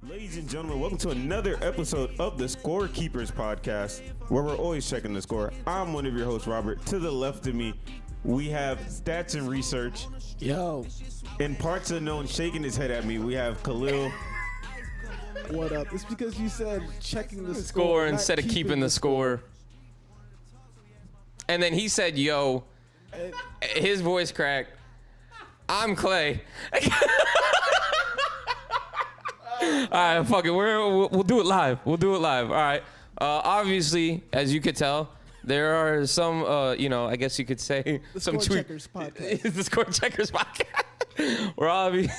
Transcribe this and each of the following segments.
Ladies and gentlemen, welcome to another episode of the ScoreKeepers podcast, where we're always checking the score. I'm one of your hosts, Robert. To the left of me, we have stats and research. Yo. In parts unknown, shaking his head at me, we have Khalil. What up? It's because you said checking the score instead of keeping the score. And then he said, yo. His voice cracked. I'm Clay. All right, fuck it. We'll do it live. We'll do it live. All right. Obviously, as you could tell, there are some, I guess you could say the some ScoreKeepers podcast. The ScoreKeepers podcast.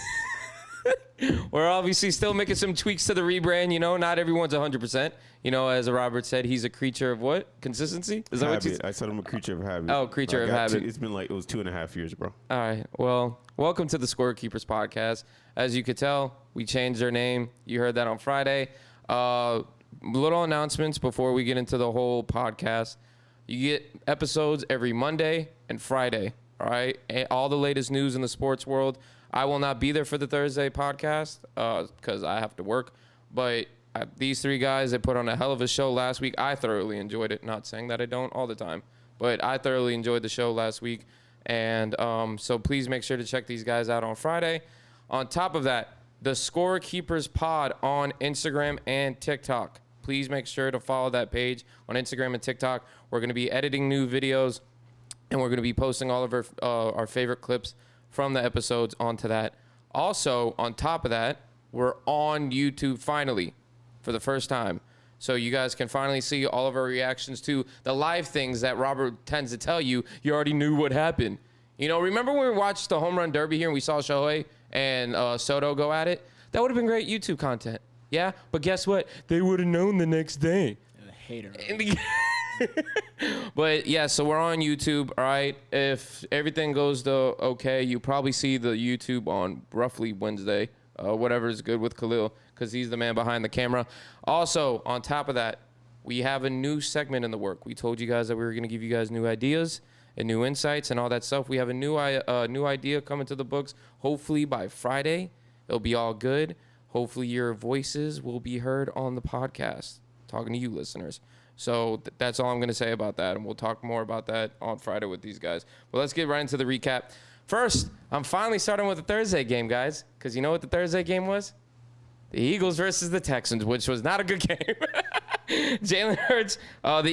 We're obviously still making some tweaks to the rebrand. Not everyone's 100%. As Robert said, he's a creature of what? Consistency? Is that habit. what you I said I'm a creature of habit. Oh, creature of habit. It's been it was 2.5 years, bro. All right. Well, welcome to the ScoreKeepers podcast. As you could tell, we changed our name. You heard that on Friday. Little announcements before we get into the whole podcast. You get episodes every Monday and Friday. All right. And all the latest news in the sports world. I will not be there for the Thursday podcast because I have to work. But these three guys, they put on a hell of a show last week. I thoroughly enjoyed it. Not saying that I don't all the time, but I thoroughly enjoyed the show last week. And so please make sure to check these guys out on Friday. On top of that, the ScoreKeepers pod on Instagram and TikTok. Please make sure to follow that page on Instagram and TikTok. We're going to be editing new videos, and we're going to be posting all of our favorite clips from the episodes onto that. Also, on top of that, we're on YouTube finally for the first time. So you guys can finally see all of our reactions to the live things that Robert tends to tell you. You already knew what happened. Remember when we watched the home run derby here and we saw Shohei and Soto go at it? That would have been great YouTube content. Yeah? But guess what? They would have known the next day. And a hater. But yeah, so we're on YouTube, all right? If everything goes okay, you probably see the YouTube on roughly Wednesday, whatever is good with Khalil, because he's the man behind the camera. Also, on top of that, we have a new segment in the work. We told you guys that we were going to give you guys new ideas and new insights and all that stuff. We have a new idea coming to the books. Hopefully by Friday, it'll be all good. Hopefully your voices will be heard on the podcast, talking to you listeners. So that's all I'm going to say about that, and we'll talk more about that on Friday with these guys. But let's get right into the recap. First, I'm finally starting with the Thursday game, guys, because you know what the Thursday game was? The Eagles versus the Texans, which was not a good game. Jalen Hurts, the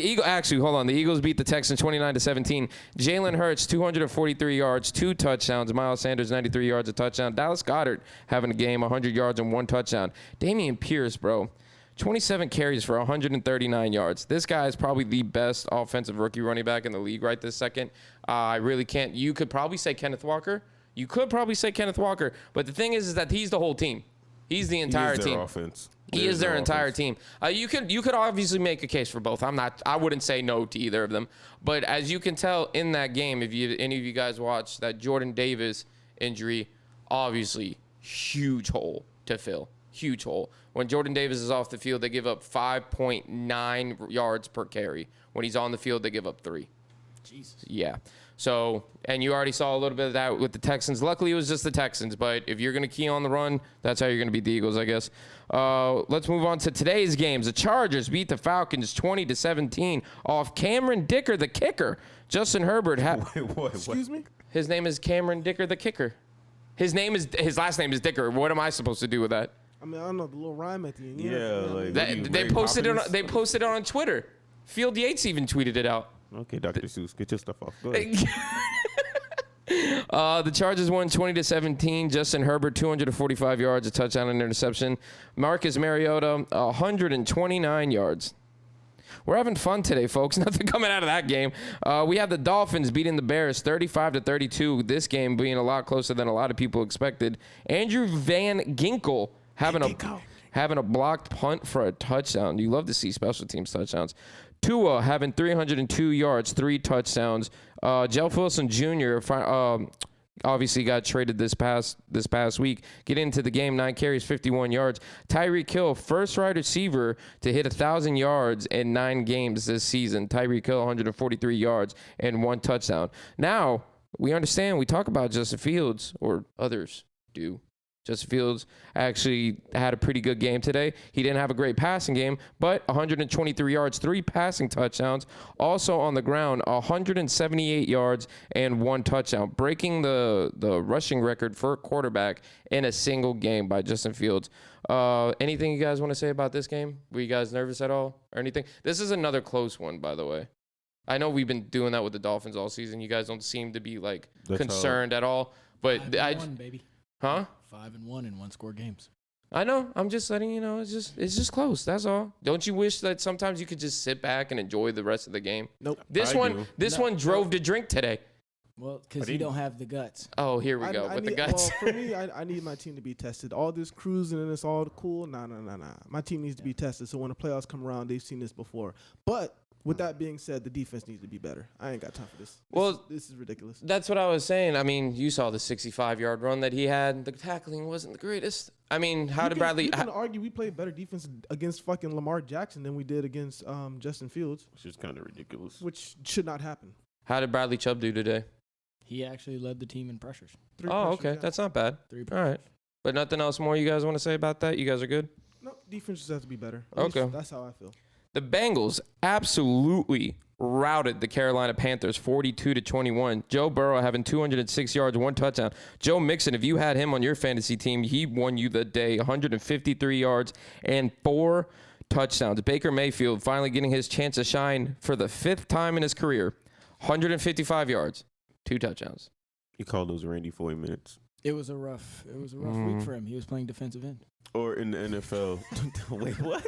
Eagles beat the Texans 29-17. Jalen Hurts, 243 yards, 2 touchdowns. Miles Sanders, 93 yards, a touchdown. Dallas Goedert having a game, 100 yards and 1 touchdown. Dameon Pierce, bro, 27 carries for 139 yards. This guy is probably the best offensive rookie running back in the league right this second. I really can't. You could probably say Kenneth Walker. But the thing is that he's the whole team. He's the entire team. Offense. He is their entire team. You could obviously make a case for both. I wouldn't say no to either of them. But as you can tell in that game, if any of you guys watched that Jordan Davis injury, obviously huge hole to fill. Huge hole. When Jordan Davis is off the field, they give up 5.9 yards per carry. When he's on the field, they give up 3. Jesus. Yeah. So, and you already saw a little bit of that with the Texans. Luckily, it was just the Texans. But if you're going to key on the run, that's how you're going to beat the Eagles, I guess. Let's move on to today's games. The Chargers beat the Falcons 20-17 off Cameron Dicker, the kicker. Justin Herbert. Excuse me? His name is Cameron Dicker, the kicker. His last name is Dicker. What am I supposed to do with that? I mean, I don't know, the little rhyme at the end. They posted it on Twitter. Field Yates even tweeted it out. Okay, Dr. Seuss, get your stuff off. Go ahead. The Chargers won 20-17. Justin Herbert, 245 yards, a touchdown and interception. Marcus Mariota, 129 yards. We're having fun today, folks. Nothing coming out of that game. We have the Dolphins beating the Bears 35-32. This game being a lot closer than a lot of people expected. Andrew Van Ginkel having a blocked punt for a touchdown. You love to see special teams touchdowns. Tua having 302 yards, 3 touchdowns. Jeff Wilson Jr. Obviously got traded this past week. Get into the game, 9 carries, 51 yards. Tyreek Hill, first wide receiver to hit 1,000 yards in 9 games this season. Tyreek Hill, 143 yards and 1 touchdown. Now, we understand, we talk about Justin Fields, or others do, Justin Fields actually had a pretty good game today. He didn't have a great passing game, but 123 yards, 3 passing touchdowns. Also on the ground, 178 yards and 1 touchdown, breaking the rushing record for a quarterback in a single game by Justin Fields. Anything you guys want to say about this game? Were you guys nervous at all or anything? This is another close one, by the way. I know we've been doing that with the Dolphins all season. You guys don't seem to be like concerned at all. But 5-1, baby. Huh? 5-1 in 1-score games. I know. I'm just letting you know. It's just close. That's all. Don't you wish that sometimes you could just sit back and enjoy the rest of the game? Nope. This one drove to drink today. Well, because you don't have the guts. Oh, here we go with the guts. Well, for me, I need my team to be tested. All this cruising and it's all cool. Nah. My team needs to be tested. So when the playoffs come around, they've seen this before. But with that being said, the defense needs to be better. I ain't got time for this. This is ridiculous. That's what I was saying. I mean, you saw the 65-yard run that he had. The tackling wasn't the greatest. I mean, Bradley? You can argue we played better defense against fucking Lamar Jackson than we did against Justin Fields. Which is kind of ridiculous. Which should not happen. How did Bradley Chubb do today? He actually led the team in pressures. 3 pressures, okay. Yeah. That's not bad. 3 pressures. All right. But nothing else more you guys want to say about that? You guys are good? No, defense just has to be better. Okay. That's how I feel. The Bengals absolutely routed the Carolina Panthers 42-21. Joe Burrow having 206 yards, 1 touchdown. Joe Mixon, if you had him on your fantasy team, he won you the day. 153 yards and 4 touchdowns. Baker Mayfield finally getting his chance to shine for the 5th time in his career. 155 yards, 2 touchdowns. You call those Randy Foy minutes. It was a rough week for him. He was playing defensive end. Or in the NFL. Wait, what?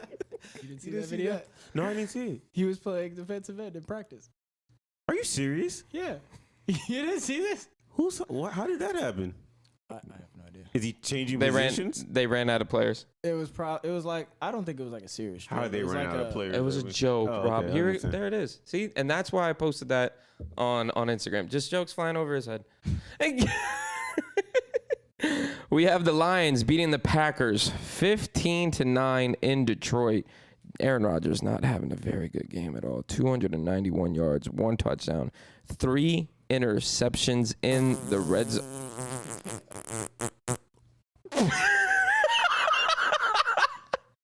You didn't see that video? No, I didn't see it. He was playing defensive end in practice. Are you serious? Yeah. You didn't see this? How did that happen? I have no idea. Is he changing positions? They ran out of players. It was like, I don't think it was like a serious How they ran out of players? It was a joke, Rob. Okay, There it is. See, and that's why I posted that on Instagram. Just jokes flying over his head. We have the Lions beating the Packers 15-9 in Detroit. Aaron Rodgers not having a very good game at all. 291 yards, 1 touchdown, 3 interceptions in the red zone.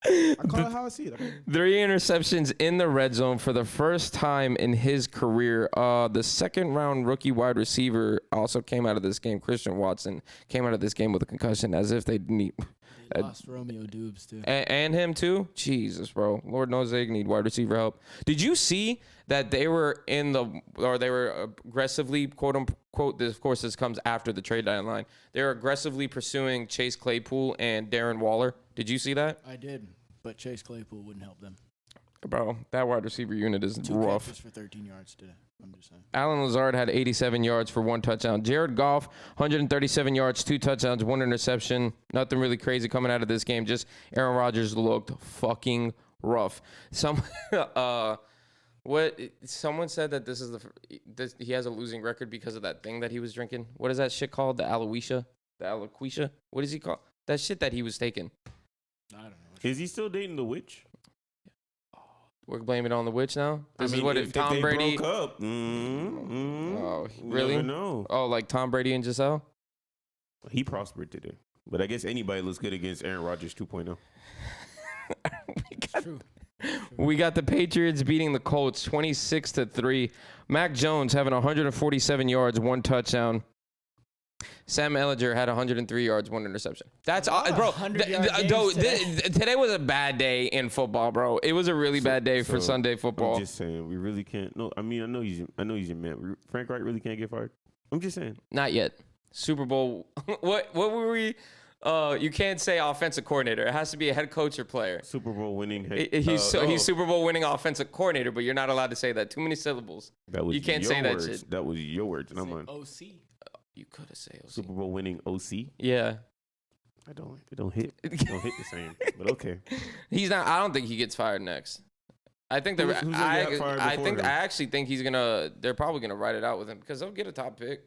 I call it how I see it. 3 interceptions in the red zone for the first time in his career. The second-round rookie wide receiver also came out of this game. Christian Watson came out of this game with a concussion, as if they need. They lost Romeo Dubes too, and him too. Jesus, bro. Lord knows they need wide receiver help. Did you see that they were aggressively, quote unquote? This, of course, this comes after the trade deadline. They were aggressively pursuing Chase Claypool and Darren Waller. Did you see that? I did, but Chase Claypool wouldn't help them. Bro, that wide receiver unit is 2 rough. catches for 13 yards today. I'm just saying. Allen Lazard had 87 yards for 1 touchdown. Jared Goff, 137 yards, 2 touchdowns, 1 interception. Nothing really crazy coming out of this game. Just Aaron Rodgers looked fucking rough. Someone said that he has a losing record because of that thing that he was drinking. What is that shit called? The alopecia? The alopecia? What is he called? That shit that he was taking. I don't know. Is he still dating the witch? We're blaming it on the witch now. This is what if Tom Brady broke up. Oh, really? Never know. Oh, like Tom Brady and Giselle? He prospered today, but I guess anybody looks good against Aaron Rodgers 2.0. True. We got the Patriots beating the Colts 26-3. Mac Jones having 147 yards, 1 touchdown. Sam Ellinger had 103 yards, 1 interception. That's bro. Today was a bad day in football, bro. It was a really bad day for Sunday football. I'm just saying, we really can't. No, I mean, I know he's your man. Frank Wright really can't get fired. I'm just saying. Not yet. Super Bowl. What were we? You can't say offensive coordinator. It has to be a head coach or player. Super Bowl winning. He's Super Bowl winning offensive coordinator, but you're not allowed to say that. Too many syllables. You can't say words. that shit. That was your words, and I'm on. OC. You could have said OC. Super Bowl winning OC. Yeah. It don't hit the same. But okay. He's not. I don't think he gets fired next. I think I actually think he's gonna. They're probably gonna write it out with him because they'll get a top pick.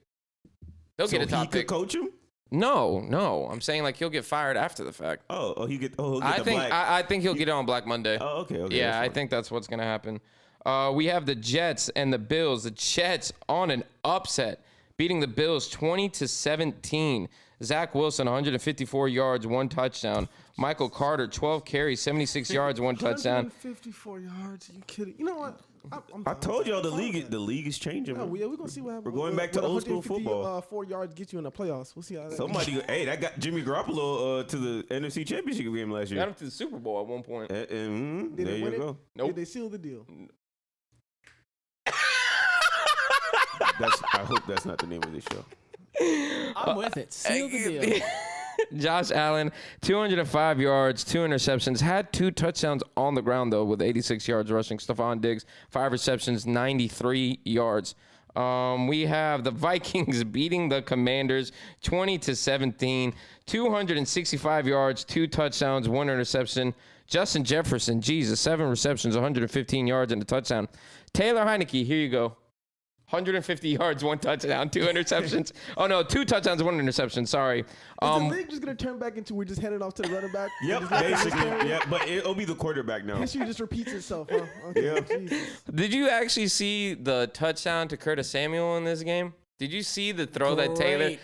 They'll get a top pick. He could coach him. No. I'm saying like he'll get fired after the fact. He'll get I think he'll get it on Black Monday. Oh, okay. Yeah, I think that's what's gonna happen. We have the Jets and the Bills. The Jets on an upset, beating the Bills 20-17. Zach Wilson, 154 yards, 1 touchdown. Michael Carter, 12 carries, 76 yards, 1 touchdown. 154 yards. Are you kidding? You know what? I told y'all the league is changing. Yeah, we're gonna see what happens. We're going back to old school football. 4 yards get you in the playoffs. We'll see how that. Hey, that got Jimmy Garoppolo to the NFC Championship game last year. Got him to the Super Bowl at one point. There you go. Nope. Did they seal the deal? I hope that's not the name of this show. I'm with it. Seal the deal. Josh Allen, 205 yards, 2 interceptions. Had 2 touchdowns on the ground, though, with 86 yards rushing. Stephon Diggs, 5 receptions, 93 yards. We have the Vikings beating the Commanders 20-17. 265 yards, 2 touchdowns, 1 interception. Justin Jefferson, 7 receptions, 115 yards, and a touchdown. Taylor Heineke, here you go. 150 yards, 1 touchdown, 2 interceptions. Oh, no, 2 touchdowns, 1 interception. Sorry. Is the league just going to turn back into we're just headed off to the running back? Yep, basically. Yeah, but it'll be the quarterback now. History just repeats itself, huh? Okay, Yeah. Jesus. Did you actually see the touchdown to Curtis Samuel in this game? Did you see the throw that Taylor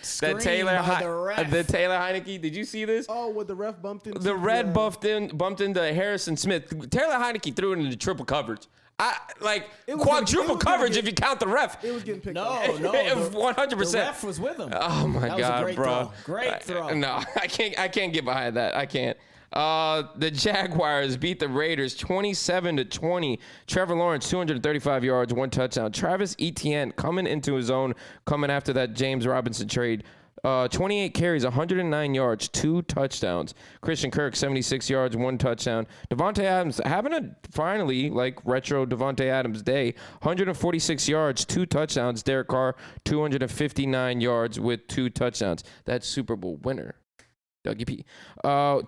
Heineke? Did you see this? Oh, what the ref bumped into? The red bumped into Harrison Smith. Taylor Heineke threw it into triple coverage. Quadruple coverage if you count the ref. It was getting picked No, up. 100%. The ref was with him. Oh my That was a God, great bro! throw. Great throw. No, I can't get behind that. I can't. The Jaguars beat the Raiders 27-20. Trevor Lawrence, 235 yards, 1 touchdown. Travis Etienne coming into his own, coming after that James Robinson trade. 28 carries, 109 yards, 2 touchdowns. Christian Kirk, 76 yards, 1 touchdown. Devontae Adams having a finally retro Devontae Adams day. 146 yards, 2 touchdowns. Derek Carr, 259 yards with 2 touchdowns. That's Super Bowl winner. Dougie P.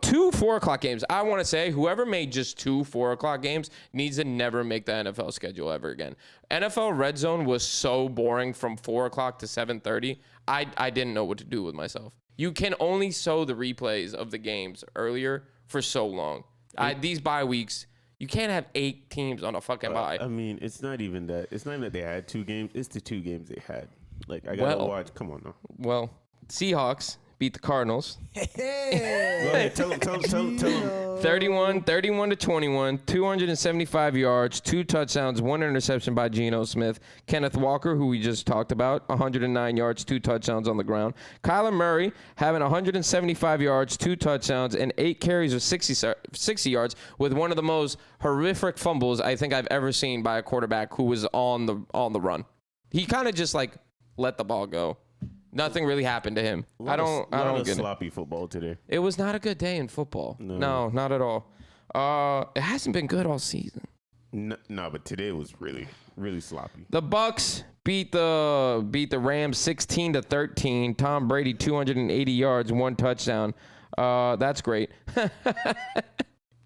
2 4 o'clock games. I want to say whoever made just 2 4 o'clock games needs to never make the NFL schedule ever again. NFL Red Zone was so boring from 4 o'clock to 7:30. I didn't know what to do with myself. You can only show the replays of the games earlier for so long. These bye weeks, you can't have 8 teams on a fucking bye. I mean, it's not even that. It's not even that they had 2 games. It's the 2 games they had. I gotta watch. Come on now. Well, Seahawks beat the Cardinals. Hey. Go ahead. Tell them. 31-21, 275 yards, 2 touchdowns, 1 interception by Geno Smith. Kenneth Walker, who we just talked about, 109 yards, 2 touchdowns on the ground. Kyler Murray having 175 yards, 2 touchdowns, and 8 carries of 60 yards with one of the most horrific fumbles I think I've ever seen by a quarterback who was on the run. He kind of just let the ball go. Nothing really happened to him. I don't get sloppy football today. It was not a good day in football. No, not at all. It hasn't been good all season. No, but today was really, really sloppy. The Bucks beat the Rams 16-13. Tom Brady 280 yards, 1 touchdown. That's great.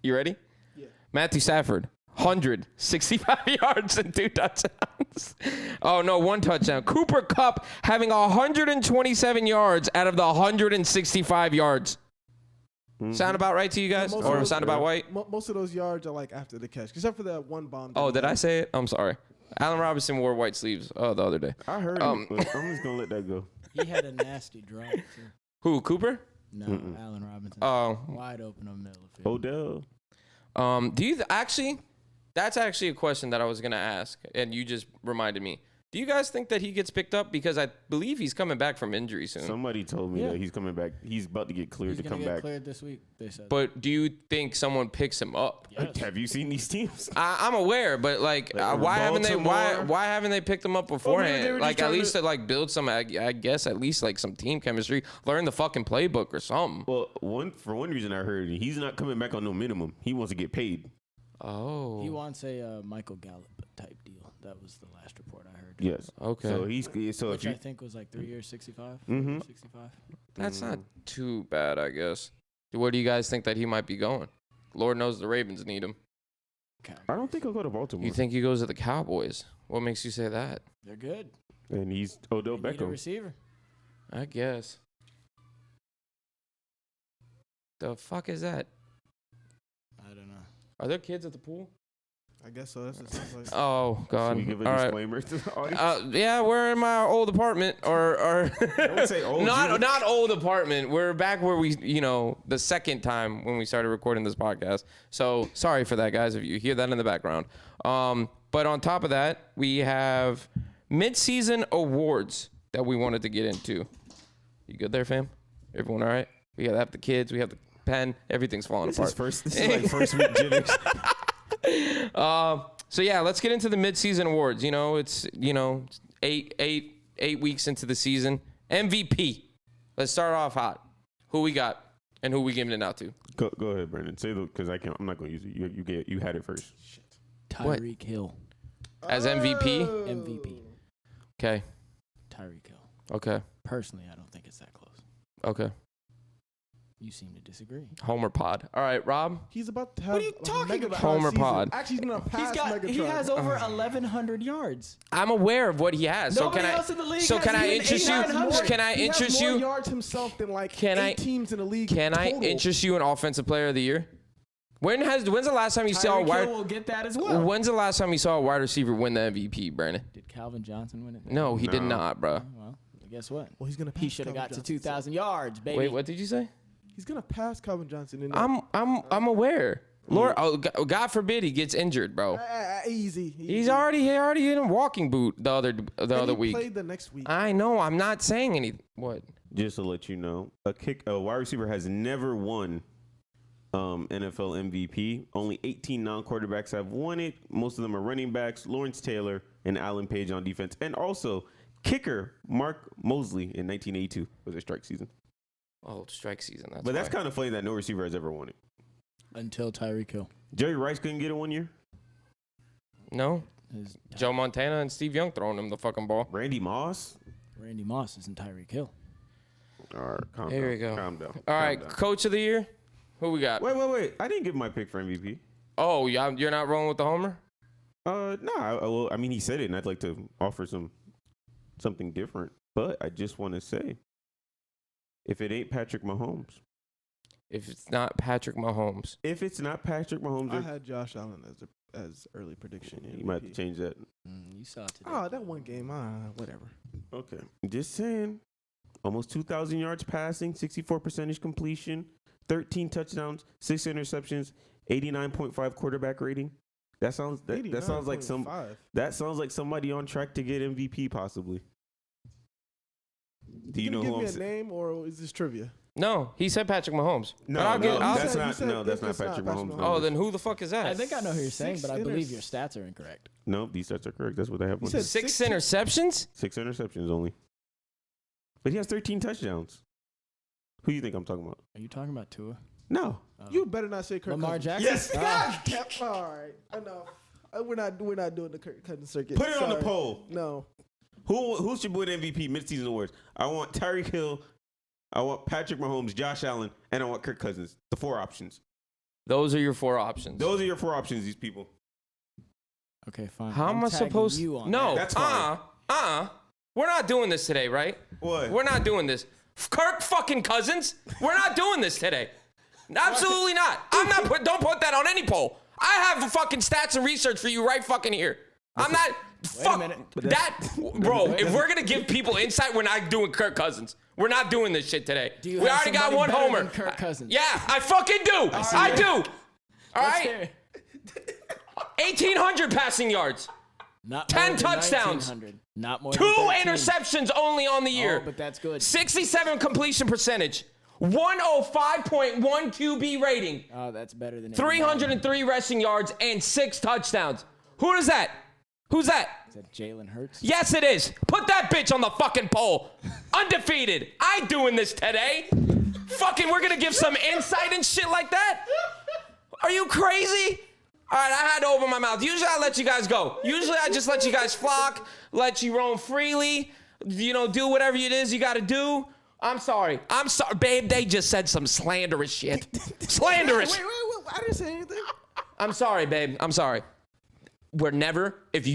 You ready? Yeah. Matthew Stafford 165 yards and 2 touchdowns. Oh, no, 1 touchdown. Cooper Kupp having 127 yards out of the 165 yards. Mm-hmm. Sound about right to you guys? Or sound about right? Most of those yards are after the catch, except for that one bomb. Oh, did I say it? I'm sorry. Allen Robinson wore white sleeves the other day. I heard it. I'm just going to let that go. He had a nasty drop, too. Who, Cooper? No, Allen Robinson. Oh. Wide open on the middle of the field. Odell. Do you actually... That's actually a question that I was going to ask, and you just reminded me. Do you guys think that he gets picked up? Because I believe he's coming back from injury soon. Somebody told me that he's coming back. He's about to get cleared to come back. Cleared this week, they said. But do you think someone picks him up? Yes. Have you seen these teams? I'm aware, but why haven't they picked him up beforehand? At least to build some, I guess at least some team chemistry, learn the fucking playbook or something. Well, for one reason I heard he's not coming back on no minimum. He wants to get paid. Oh. He wants a Michael Gallup type deal. That was the last report I heard. Yes. Okay. So which I think was 3 years, 65. Mm-hmm. 65. That's not too bad, I guess. Where do you guys think that he might be going? Lord knows the Ravens need him. Cowboys. I don't think he'll go to Baltimore. You think he goes to the Cowboys? What makes you say that? They're good. And he's Odell They need a Beckham. receiver. I guess. The fuck is that? I don't know. Are there kids at the pool? I guess so. That's just like, Oh God! Should we give a All right. disclaimer to the audience? Yeah, we're in my old apartment, or I would say old. not old apartment. We're back where we, the second time when we started recording this podcast. So sorry for that, guys, if you hear that in the background. But on top of that, we have Midseason Awards that we wanted to get into. You good there, fam? Everyone all right? We have the kids. We have the pen. Everything's falling apart. This is like first week jitters. So yeah, let's get into the Midseason Awards. It's 8 weeks into the season. MVP. Let's start off hot. Who we got and who we giving it out to? Go ahead, Brandon. Say because I'm not going to use it. You had it first. Tyreek Hill. As MVP? MVP. Okay. Tyreek Hill. Okay. Personally, I don't think it's that close. Okay. You seem to disagree. Homer Pod. All right, Rob. he's about to have. What are you talking about? Homer season. Pod. Actually, he's gonna pass Megatron. He has over 1,100 yards. I'm aware of what he has. Nobody else in the league So has can I even interest you? 800. Can I He interest has more you? yards himself than like Can I- eight teams in the league. Can I total. interest you in Offensive Player of the Year? When's the last time you saw a Tyreek wide? Hill will get that as well. When's the last time you saw a wide receiver win the MVP, Brandon? Did Calvin Johnson win it? No, he did No. not, bro. Well, guess what? Well, he's gonna. Pass He should have Calvin got to Johnson. 2,000 yards, baby. Wait, what did you say? He's gonna pass Calvin Johnson. In I'm aware. Lord, God forbid he gets injured, bro. Easy. He's already in a walking boot the other week. Played the next week. I know. I'm not saying anything. What? Just to let you know, a wide receiver has never won NFL MVP. Only 18 non-quarterbacks have won it. Most of them are running backs: Lawrence Taylor and Alan Page on defense, and also kicker Mark Mosley in 1982 was a strike season. Oh, strike season. But that's kind of funny that no receiver has ever won it. Until Tyreek Hill. Jerry Rice couldn't get it 1 year. No. Joe Montana and Steve Young throwing him the fucking ball. Randy Moss. Randy Moss isn't Tyreek Hill. All right, calm down. Here we go. Calm down. All calm right, down. Coach of the Year. Who we got? Wait. I didn't give my pick for MVP. Oh, you're not rolling with the homer? No. I mean, he said it, and I'd like to offer something different. But I just want to say, if it ain't Patrick Mahomes, If it's not Patrick Mahomes. I had Josh Allen as early prediction. You might have to change that. You saw it today. Oh, that one game. Whatever. Okay. Just saying. Almost 2,000 yards passing, 64% completion, 13 touchdowns, 6 interceptions, 89.5 quarterback rating. That sounds like somebody on track to get MVP possibly. Do you know who I'm give me a name or is this trivia? No, he said Patrick Mahomes. That's not it's Patrick not Mahomes. Oh, then who the fuck is that? I think I know who you're saying, Six but I believe your stats are incorrect. No, these stats are correct. That's what they have. You on said here. 6 interceptions? 6 interceptions only. But he has 13 touchdowns. Who do you think I'm talking about? Are you talking about Tua? No. You better not say Kirk Lamar Cousins. Jackson? Yes. God. All right. Enough. We're not doing the Kirk Cousins circuit. Put it on the Sorry. poll. No. Who should win MVP Midseason Awards? I want Tyreek Hill. I want Patrick Mahomes, Josh Allen, and I want Kirk Cousins. The 4 options. Those are your 4 options. Those are your 4 options, these people. Okay, fine. How am I tagging supposed you on No. That's fine. We're not doing this today, right? What? We're not doing this. Kirk fucking Cousins. We're not doing this today. Absolutely not. Don't put that on any poll. I have the fucking stats and research for you right fucking here. I'm not. Fuck minute. that, bro. If we're gonna give people insight, we're not doing Kirk Cousins. We're not doing this shit today. Do you We have already got somebody one better homer. than Kirk Cousins? Yeah, I fucking do. I do. All Let's right. hear it. 1,800 passing yards. Not 10 more than touchdowns. 1,900. Not more 2 than 13. interceptions only on the year. Oh, but that's good. 67 completion percentage. 105.1 QB rating. Oh, that's better than 303 rushing yards and 6 touchdowns. Who is that? Who's that? Is that Jalen Hurts? Yes, it is. Put that bitch on the fucking poll. Undefeated. I ain't doing this today. Fucking, we're gonna give some insight and shit like that? Are you crazy? All right, I had to open my mouth. Usually I let you guys go. Usually I just let you guys flock, let you roam freely, do whatever it is you gotta do. I'm sorry, babe, they just said some slanderous shit. Slanderous. Wait. I didn't say anything. I'm sorry, babe. I'm sorry. We're never, if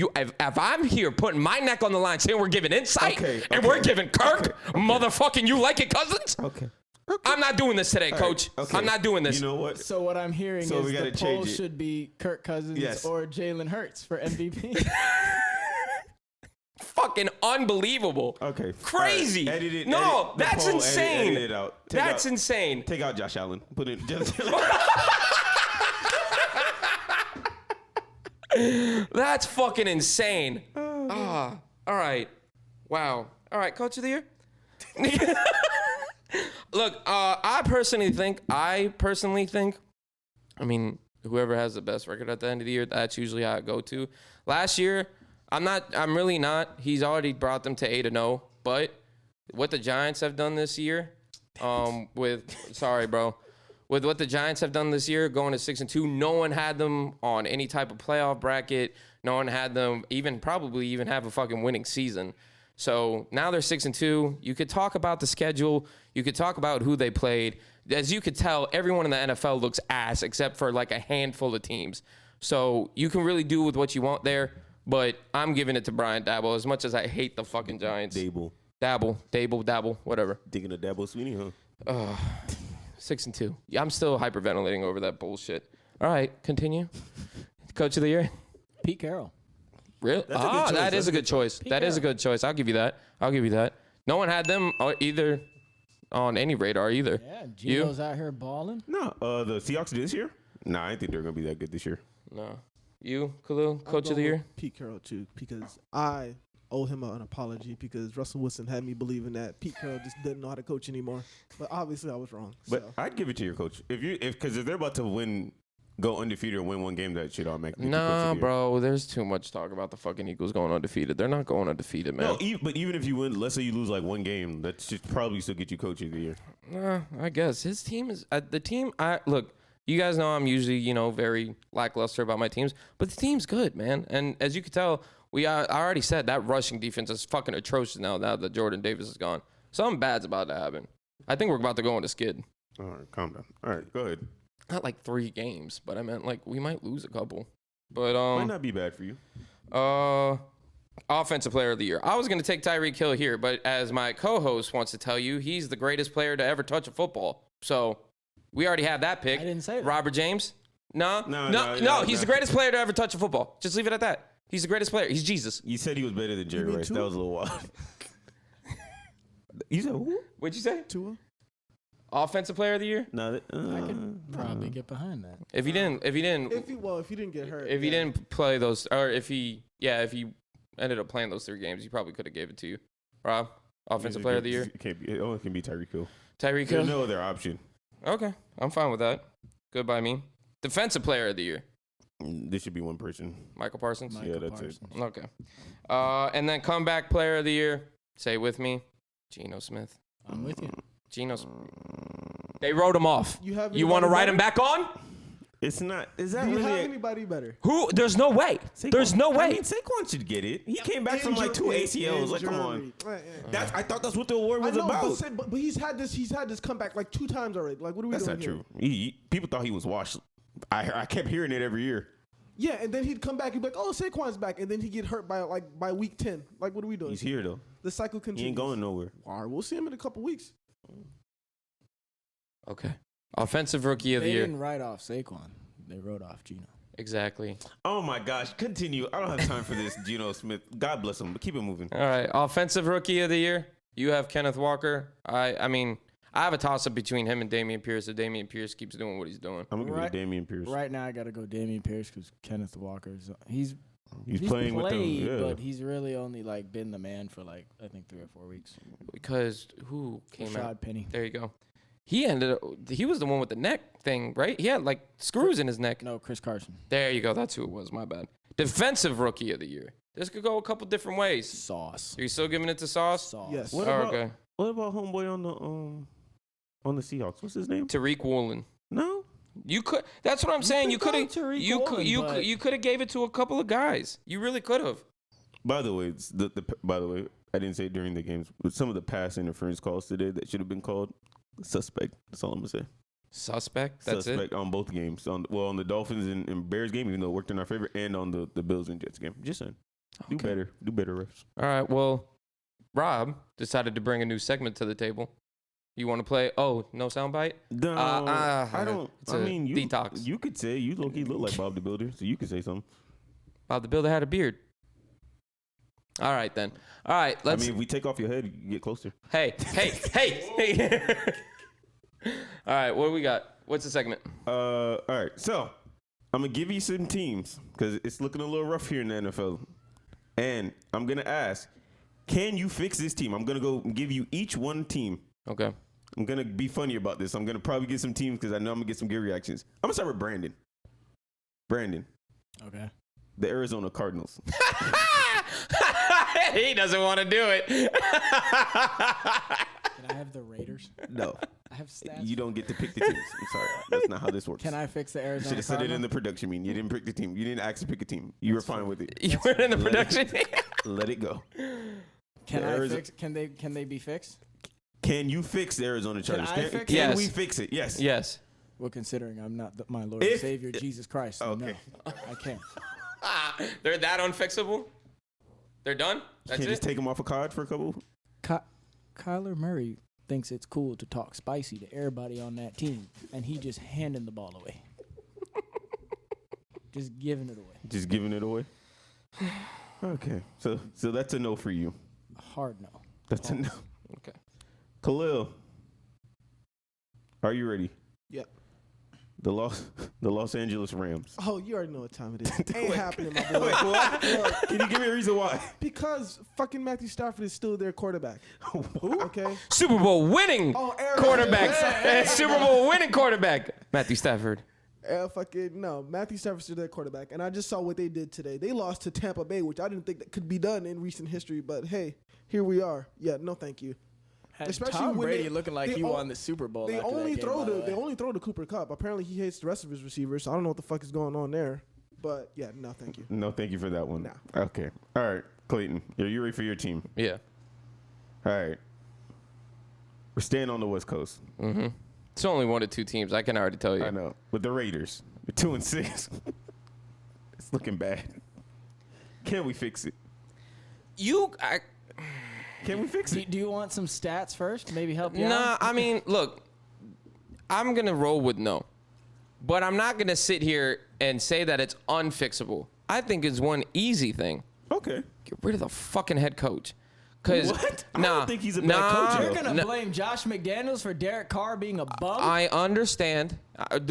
I'm here putting my neck on the line saying we're giving insight and we're giving Kirk, motherfucking you like it, Cousins? Okay. I'm not doing this today, Coach. Right, okay. I'm not doing this. You know what? So what I'm hearing So we is gotta the poll change it. should be Kirk Cousins Yes. or Jalen Hurts for MVP. Fucking unbelievable. Okay. Crazy. All right. Edit it. No, edit the that's poll, insane. Edit it out. That's insane. Take out Josh Allen. Put in. That's fucking insane. All right. Wow. All right, Coach of the Year. Look, I personally think, I mean, whoever has the best record at the end of the year, that's usually how I go to. Last year, I'm really not. He's already brought them to 8-0, but what the Giants have done this year, with what the Giants have done this year, going to 6-2, no one had them on any type of playoff bracket. No one had them probably even have a fucking winning season. So now they're 6-2. You could talk about the schedule. You could talk about who they played. As you could tell, everyone in the NFL looks ass except for like a handful of teams. So you can really do with what you want there. But I'm giving it to Brian Dabble as much as I hate the fucking Giants. Dabble, whatever. Digging a Dabble Sweeney, huh? 6-2. Yeah, I'm still hyperventilating over that bullshit. All right, continue. Coach of the Year. Pete Carroll. Really? That is a good choice. That is a good choice. I'll give you that. No one had them either on any radar either. Yeah, Gino's out here balling. No, the Seahawks this year? Nah, I didn't think they're gonna be that good this year. No. You, Khalil, Coach of the Year? Pete Carroll too, because I owe him an apology because Russell Wilson had me believing that Pete Carroll just didn't know how to coach anymore. But obviously I was wrong. But so. I'd give it to your coach because if they're about to go undefeated or win one game, that shit automatically. Nah, bro. There's too much talk about the fucking Eagles going undefeated. They're not going undefeated, man. No, but even if you win, let's say you lose like one game, that should probably still get you Coach of the Year. Nah, I guess his team is the team. Look. You guys know I'm usually, very lackluster about my teams, but the team's good, man. And as you can tell, I already said that rushing defense is fucking atrocious now that Jordan Davis is gone. Something bad's about to happen. I think we're about to go on a skid. All right, calm down. All right, go ahead. Not like 3 games, but I meant like we might lose a couple. But might not be bad for you. Offensive Player of the Year. I was going to take Tyreek Hill here, but as my co-host wants to tell you, he's the greatest player to ever touch a football. So we already have that pick. I didn't say that. Robert James? No. He's the greatest player to ever touch a football. Just leave it at that. He's the greatest player. He's Jesus. You said he was better than Jerry Rice. That was a little wild. You said who? What'd you say? Tua. Offensive Player of the Year? No, I could probably get behind that. If he didn't If he didn't get hurt. if he didn't play those, or if he ended up playing those 3 games, he probably could have gave it to you. Rob, Offensive Player of the Year? It only can be Tyreek Hill. Tyreek Hill? There's no other option. Okay, I'm fine with that. Good by me. Defensive Player of the Year? This should be one person. Michael Parsons? Yeah, that's it. Okay. And then Comeback Player of the Year? Say it with me. Geno Smith. I'm with you. Geno Smith. They wrote him off. You want to write him back on? It's not. Is that Do you really have anybody better? Who? There's no way. There's no way. I mean, Saquon should get it. He came back from like 2 ACLs. Like, come on. I thought that's what the award was about. But he's had this comeback like 2 times already. Like, what are we doing? That's not here? true. People thought he was washed. I kept hearing it every year. Yeah, and then he'd come back. He'd be like, "Oh, Saquon's back," and then he'd get hurt by week 10. Like, what are we doing? He's here though. The cycle continues. He ain't going nowhere. All right, we'll see him in a couple weeks. Okay. Offensive Rookie of the They Year. didn't write off Saquon. They wrote off Geno. Exactly. Oh my gosh! Continue. I don't have time for this, Geno Smith. God bless him, but keep it moving. All right. Offensive Rookie of the Year. You have Kenneth Walker. I mean, I have a toss-up between him and Dameon Pierce if Dameon Pierce keeps doing what he's doing. I'm going to give it Dameon Pierce. Right now, I got to go Dameon Pierce because Kenneth Walker's he's playing with them. Yeah. But he's really only been the man for I think 3 or 4 weeks. Because who came Rashad out? Penny. There you go. He was the one with the neck thing, right? He had screws in his neck. No, Chris Carson. There you go. That's who it was. My bad. Defensive Rookie of the Year. This could go a couple different ways. Sauce. Are you still giving it to Sauce? Sauce. Yes. Okay. What about homeboy on the Seahawks? What's his name? Tariq Woolen. No. You could. That's what I'm saying. You could have. You could have gave it to a couple of guys. You really could have. By the way, I didn't say it during the games, but some of the pass interference calls today that should have been called suspect. That's all I'm gonna say. Suspect. That's suspect on both games. On the Dolphins and Bears game, even though it worked in our favor, and on the Bills and Jets game. Just saying. Okay. Do better, refs. All right. Well, Rob decided to bring a new segment to the table. You want to play? Oh, no soundbite? No, I don't. It's I a mean, detox. You could say you look like Bob the Builder, so you could say something. Bob the Builder had a beard. All right, then. All right, let's. I mean, if we take off your head, you can get closer. Hey. All right, what do we got? What's the segment? All right, so I'm gonna give you some teams because it's looking a little rough here in the NFL, and I'm gonna ask, can you fix this team? I'm gonna go give you each one team. Okay. I'm gonna be funny about this. I'm gonna probably get some teams because I know I'm gonna get some good reactions. I'm gonna start with Brandon. Okay. The Arizona Cardinals. He doesn't want to do it. Can I have the Raiders? No, I have stats. you don't get to pick the teams. I'm sorry, that's not how this works. Can I fix the Arizona? Should have said it in Cardinals? the production meeting. You didn't pick the team. You didn't ask to pick a team. You were fine with it. You were in the production. Let it go. Can the I Arizona- fix? Can they be fixed? Can you fix the Arizona Chargers? I Can, fix can Yes. we fix it? Yes. Yes. Well, considering I'm not my Lord If- and Savior Jesus Christ, so Okay. no, I can't. They're that unfixable? They're done? That's Can you it? just take them off a card for a couple? Kyler Murray thinks it's cool to talk spicy to everybody on that team, and he just handing the ball away, just giving it away. Just giving it away? Okay. So that's a no for you. A hard no. That's a no. Okay. Khalil, are you ready? Yep. The Los Angeles Rams. Oh, you already know what time it is. Ain't happening, my boy. Wait, what? Look, Can you give me a reason why? because fucking Matthew Stafford is still their quarterback. Who? Okay. Super Bowl winning Aaron quarterback. Rodgers. Super Bowl winning quarterback. Matthew Stafford. Matthew Stafford's still their quarterback, and I just saw what they did today. They lost to Tampa Bay, which I didn't think that could be done in recent history. But hey, here we are. Yeah, no, thank you. Especially Tom when Brady they- looking like they he o- won the Super Bowl. They after only that game, throw by the to way. they only throw to Cooper Kupp. Apparently, he hates the rest of his receivers. So I don't know what the fuck is going on there. But yeah, no, thank you. No, thank you for that one. No. Okay. All right, Clayton. Are you ready for your team? Yeah. All right. We're staying on the West Coast. Mm-hmm. It's only one of two teams. I can already tell you. I know. With the Raiders. They're 2-6. It's looking bad. Can we fix it? Can we fix it? Do you want some stats first? Maybe help you Nah, out? I mean, look, I'm going to roll with no. But I'm not going to sit here and say that it's unfixable. I think it's one easy thing. Okay. Get rid of the fucking head coach. Cause, What? I Nah, don't think he's a bad coach, You're though. going to blame Josh McDaniels for Derek Carr being a bum? I understand.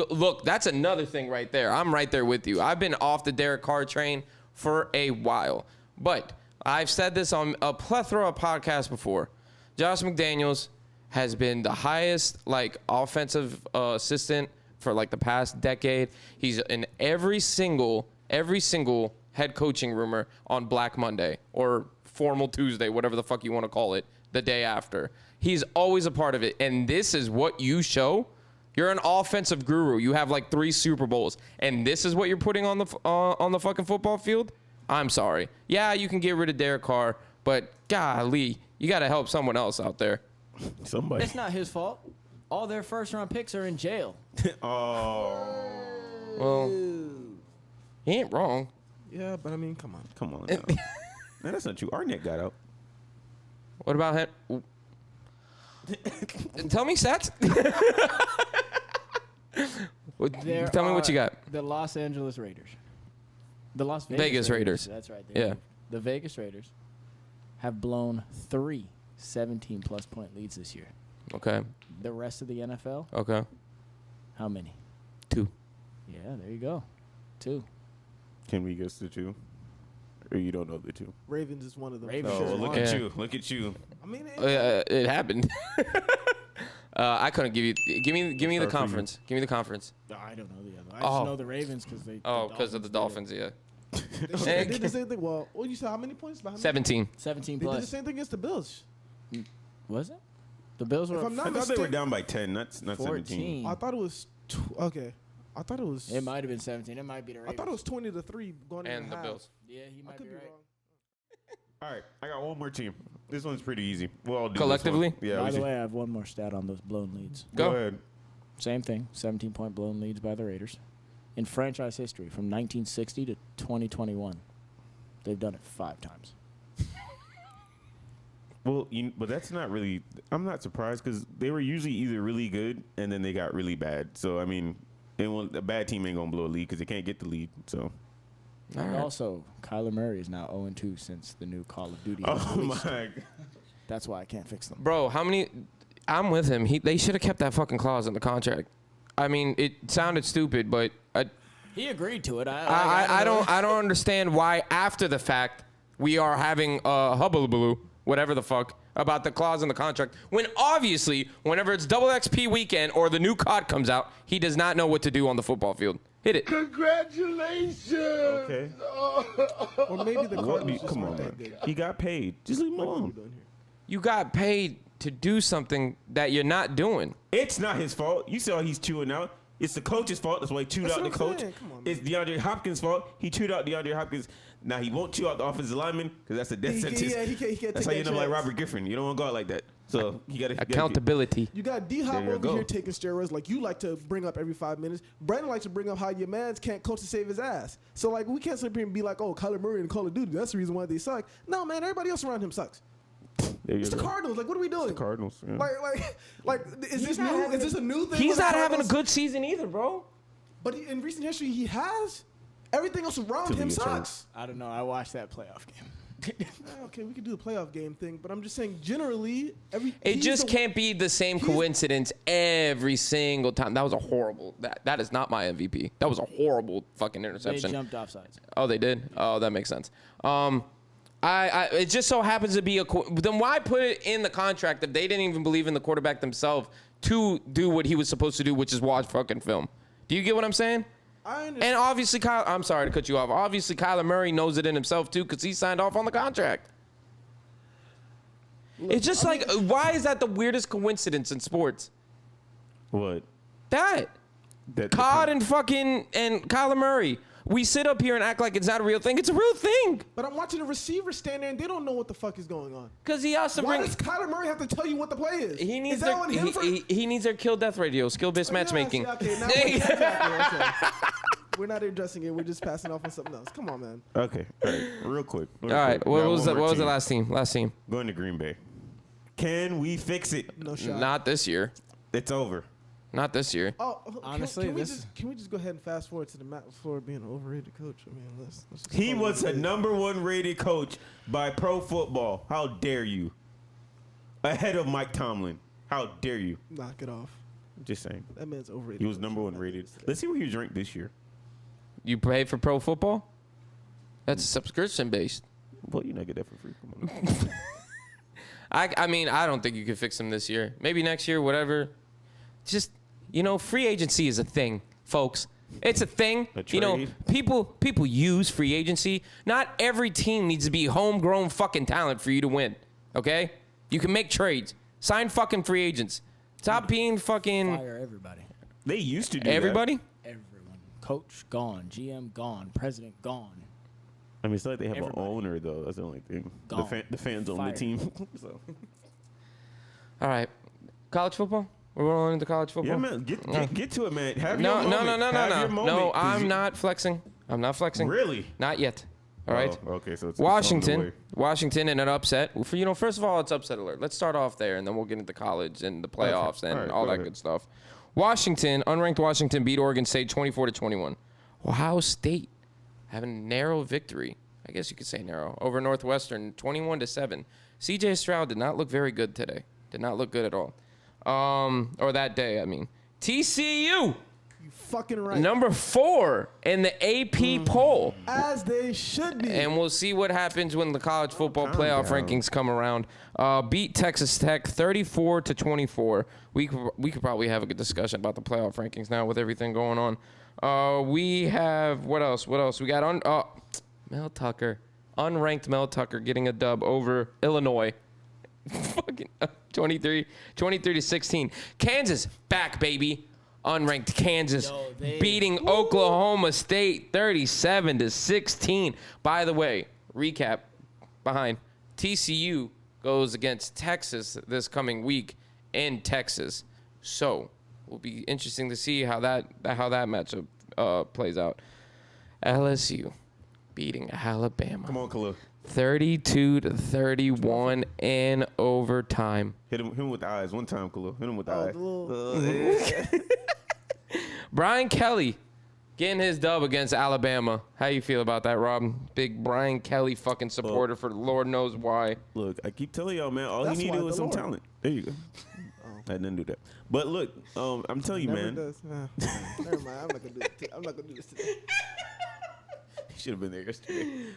Look, that's another thing right there. I'm right there with you. I've been off the Derek Carr train for a while. But I've said this on a plethora of podcasts before. Josh McDaniels has been the highest offensive assistant for the past decade. He's in every single head coaching rumor on Black Monday or Formal Tuesday, whatever the fuck you want to call it, the day after. He's always a part of it. And this is what you show. You're an offensive guru. You have 3 Super Bowls, and this is what you're putting on the fucking football field? I'm sorry. Yeah, you can get rid of Derek Carr, but golly, you got to help someone else out there. Somebody. It's not his fault. All their first-round picks are in jail. Oh. Well, he ain't wrong. Yeah, but I mean, come on. Come on. Now. Man, that's not true. Arnett got out. What about him? Tell me stats. There Tell me what are you got. The Los Angeles Raiders. The Las Vegas Raiders. That's right. Yeah. The Vegas Raiders have blown 3 17-plus point leads this year. Okay. The rest of the NFL, Okay. how many? 2. Yeah, there you go. 2. Can we guess the 2? Or you don't know the 2? Ravens is one of them. Ravens Oh, Sure. well, look Yeah. at you. Look at you. I mean, It happened. I couldn't give you. Give me the Sorry for you. conference. Give me the conference. No, I don't know the other. I Oh. just know the Ravens because they. Oh, because of the Dolphins. Yeah. they did the same thing. Well, what you said? How many points? How many? 17. 17 They did the plus. same thing against the Bills. Was it? The Bills were If up I'm not I thought they were mistaken, down by 10, not 17. 14. I thought it was okay. I thought it was. It might have been 17. It might be the I Ravens. thought it was 20-3 going And into the half. Bills. Yeah, he I might could be be right. wrong. All right, I got one more team. This one's pretty easy. We'll all do Collectively? This one. Yeah. By we the should- way, I have one more stat on those blown leads. go Go. ahead. Same thing, 17-point blown leads by the Raiders. In franchise history, from 1960 to 2021, they've done it 5 times. Well, but that's not really. I'm not surprised because they were usually either really good and then they got really bad. So I mean, a bad team ain't gonna blow a lead because they can't get the lead. So. And also, Kyler Murray is now 0-2 since the new Call of Duty. Oh my God. That's why I can't fix them. Bro, how many? I'm with him. They should have kept that fucking clause in the contract. I mean, it sounded stupid, but He agreed to it. I don't understand why after the fact we are having a hubbubaloo, whatever the fuck, about the clause in the contract when obviously whenever it's double XP weekend or the new COD comes out, he does not know what to do on the football field. Hit it. Congratulations. Okay. Or maybe the Cardinals just Come weren't on, that man. good. He got paid. Just leave him What are we alone. doing here? You got paid to do something that you're not doing. It's not his fault. You saw he's chewing out. It's the coach's fault. That's why he chewed That's out the what I'm coach. saying. Come on, man. It's DeAndre Hopkins' fault. He chewed out DeAndre Hopkins. Now he won't chew out the offensive lineman because that's a death sentence. He can't That's take how you that end up like chance. Robert Griffin. You don't want to go out like that. So you got to Accountability. You got D-Hop There you over go. here taking steroids like you like to bring up every 5 minutes. Brandon likes to bring up how your mans can't coach to save his ass. So, like, we can't sit here and be like, oh, Kyler Murray and Call of Duty, that's the reason why they suck. No, man, everybody else around him sucks. There you It's the go. Cardinals. Like, what are we doing? The Cardinals. Yeah. Like, is this new? Is this a new thing? He's with the not having a Cardinals? good season either, bro. But in recent history, he has. Everything else around Till he him gets sucks. I don't know. I watched that playoff game. Okay, we can do the playoff game thing, but I'm just saying, generally, It just can't be the same coincidence every single time. That was a horrible. That is not my MVP. That was a horrible fucking They interception. jumped offsides. Oh, they did. Oh, that makes sense. It just so happens to be then why put it in the contract if they didn't even believe in the quarterback themselves to do what he was supposed to do, which is watch fucking film? Do you get what I'm saying? I understand. And obviously, I'm sorry to cut you off. Obviously, Kyler Murray knows it in himself too because he signed off on the contract. It's just why is that the weirdest coincidence in sports? What? That COD and Kyler Murray. We sit up here and act like it's not a real thing. It's a real thing. But I'm watching a receiver stand there and they don't know what the fuck is going on. Because he has to Why bring. does Kyler Murray have to tell you what the play is? He needs is that on him for? he needs their kill death radio, skill based matchmaking. Yeah, okay, now okay. We're not addressing it. We're just passing off on something else. Come on, man. Okay. All right. Real quick. All right. What was the last team? Last team. Going to Green Bay. Can we fix it? No shot. Not this year. It's over. Not this year. Oh, Honestly, can we just go ahead and fast forward to the Matt LaFleur being an overrated coach? I mean, let's just He call it was what a it is. #1 rated coach by Pro Football. How dare you? Ahead of Mike Tomlin. How dare you? Knock it off. Just saying. That man's overrated. He was coach. #1 rated. Let's see where he was ranked this year. You pay for pro football? That's subscription based. Well, you know, get that for free. Come on. I mean, I don't think you can fix him this year. Maybe next year, whatever. Just, free agency is a thing, folks. It's a thing. A trade. People use free agency. Not every team needs to be homegrown fucking talent for you to win. Okay? You can make trades. Sign fucking free agents. Stop being fucking Fire everybody. They used to do everybody. Everyone. Coach gone. GM gone. President gone. that. I mean, it's not like they have Everybody. an owner, though. That's the only thing. Gone. The fans own the Fired. team. So. All right. College football? We're rolling into college football? Yeah, man. Get to it, man. Have No, your no, moment. no, no, Have no, your no. moment, No, 'cause I'm not flexing. I'm not flexing. Really? Not yet. All right. Oh, okay, so it's Washington in an upset. First of all, it's upset alert. Let's start off there, and then we'll get into college and the playoffs and All right, all go that ahead. good stuff. Unranked Washington beat Oregon State 24-21. Ohio State having a narrow victory. I guess you could say narrow over Northwestern 21-7. CJ Stroud did not look very good today. Did not look good at all. Or that day, I mean. TCU, You fucking right. number 4 in the AP poll. As they should be. And we'll see what happens when the college football calm playoff down. rankings come around. Beat Texas Tech 34-24. We could probably have a good discussion about the playoff rankings now with everything going on. We have what else? We got Mel Tucker, unranked Mel Tucker getting a dub over Illinois. Fucking 23-16. Kansas back, baby. Unranked Kansas beating Oklahoma State 37-16. By the way, recap behind TCU goes against Texas this coming week in Texas. So, will be interesting to see how that matchup plays out. LSU beating Alabama. Come on, Khalil. 32-31 in overtime. Hit him with the eyes one time, Khalil. Hit him with the eyes. Brian Kelly getting his dub against Alabama. How you feel about that, Rob? Big Brian Kelly fucking supporter for Lord knows why. Look, I keep telling y'all, man, all That's he why needed was the some Lord. talent. There you go. I didn't do that. But look, I'm telling you, Never man. does. Never mind. I'm not gonna do it. I'm not gonna do this today. He should have been there yesterday.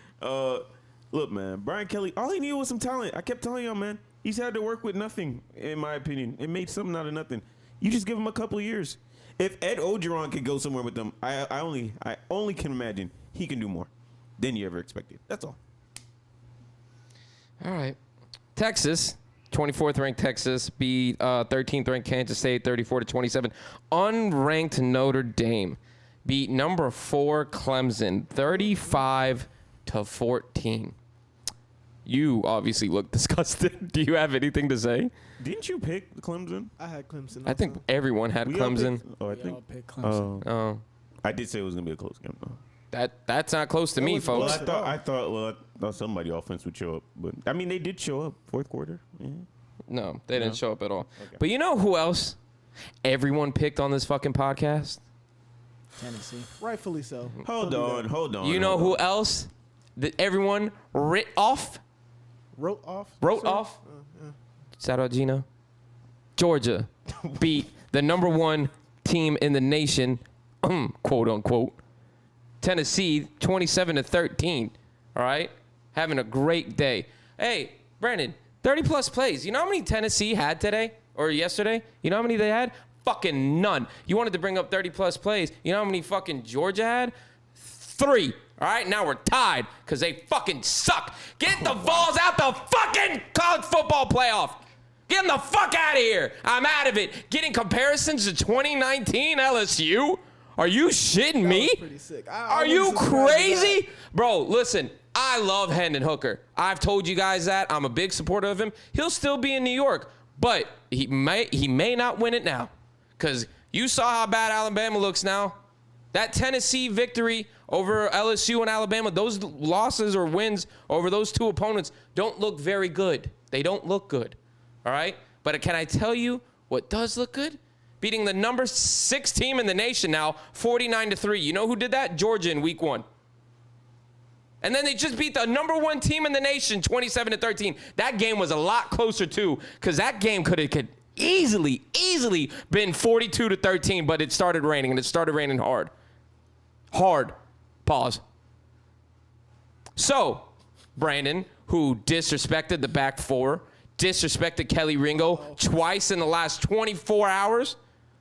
Look, man, Brian Kelly, all he needed was some talent. I kept telling y'all, man, he's had to work with nothing, in my opinion. It made something out of nothing. You just give him a couple of years. If Ed Ogeron could go somewhere with them, I only can imagine he can do more than you ever expected. That's all. All right. Texas, 24th ranked Texas beat 13th ranked Kansas State 34-27. Unranked Notre Dame beat number 4 Clemson 35-14. You obviously look disgusted. Do you have anything to say? Didn't you pick Clemson? I had Clemson. I think everyone had We all Clemson. picked- I We think. all pick Clemson. Oh, I did say it was gonna be a close game. Though. that's not close to That me, was Well, folks. I thought somebody offense would show up, but I mean they did show up fourth quarter. Yeah. No, they didn't No? show up at all. Okay. But you know who else everyone picked on this fucking podcast? Tennessee. rightfully so. Hold Don't do on. You know who else that everyone wrote off? that. Wrote off. Wrote sir? off? Yeah. Shout out Gino. Georgia beat the number 1 team in the nation, quote unquote, Tennessee 27-13. All right? Having a great day. Hey, Brandon, 30 plus plays. You know how many Tennessee had today or yesterday? You know how many they had? Fucking none. You wanted to bring up 30 plus plays. You know how many fucking Georgia had? 3. All right, now we're tied because they fucking suck. Get the Vols out the fucking college football playoff. Get them the fuck out of here. I'm out of it. Getting comparisons to 2019 LSU? Are you shitting That me? was pretty sick. I Are wouldn't you subscribe to that. crazy? Bro, listen, I love Hendon Hooker. I've told you guys that. I'm a big supporter of him. He'll still be in New York, but he may not win it now because you saw how bad Alabama looks now. That Tennessee victory over LSU and Alabama, those losses or wins over those two opponents don't look very good. They don't look good, all right? But can I tell you what does look good? Beating the number 6 team in the nation now, 49-3. You know who did that? Georgia in week 1. And then they just beat the number 1 team in the nation, 27-13. That game was a lot closer too, because that game could easily been 42-13, but it started raining, and it started raining hard. Hard. Pause. So, Brandon, who disrespected the back 4, disrespected Kelly Ringo twice in the last 24 hours,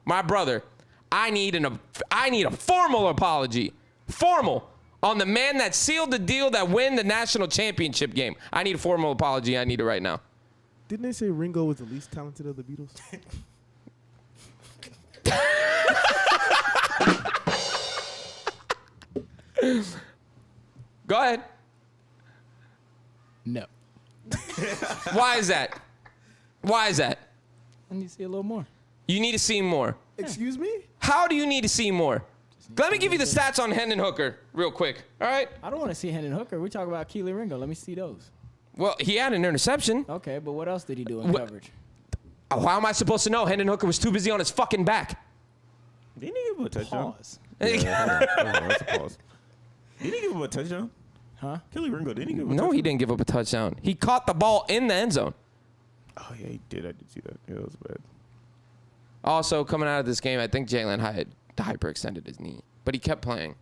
my brother, I need a formal apology. Formal. On the man that sealed the deal that win the national championship game. I need a formal apology. I need it right now. Didn't they say Ringo was the least talented of the Beatles? Go ahead. No. Why is that? Why is that? I need to see a little more. You need to see more. Excuse me? How do you need to see more? Let me give you the stats on Hendon Hooker real quick. All right? I don't want to see Hendon Hooker. We talk about Keely Ringo. Let me see those. Well, he had an interception. Okay, but what else did he do in coverage? How am I supposed to know? Hendon Hooker was too busy on his fucking back. Didn't he give him a touchdown? Pause. Yeah, hold on, that's a pause. Didn't he give him a touchdown? Huh? Kelly Ringo, didn't he give him a No, touchdown? he didn't give up a touchdown. He caught the ball in the end zone. Oh, yeah, he did. I did see that. Yeah, that was bad. Also, coming out of this game, I think Jalen had hyperextended his knee, but he kept playing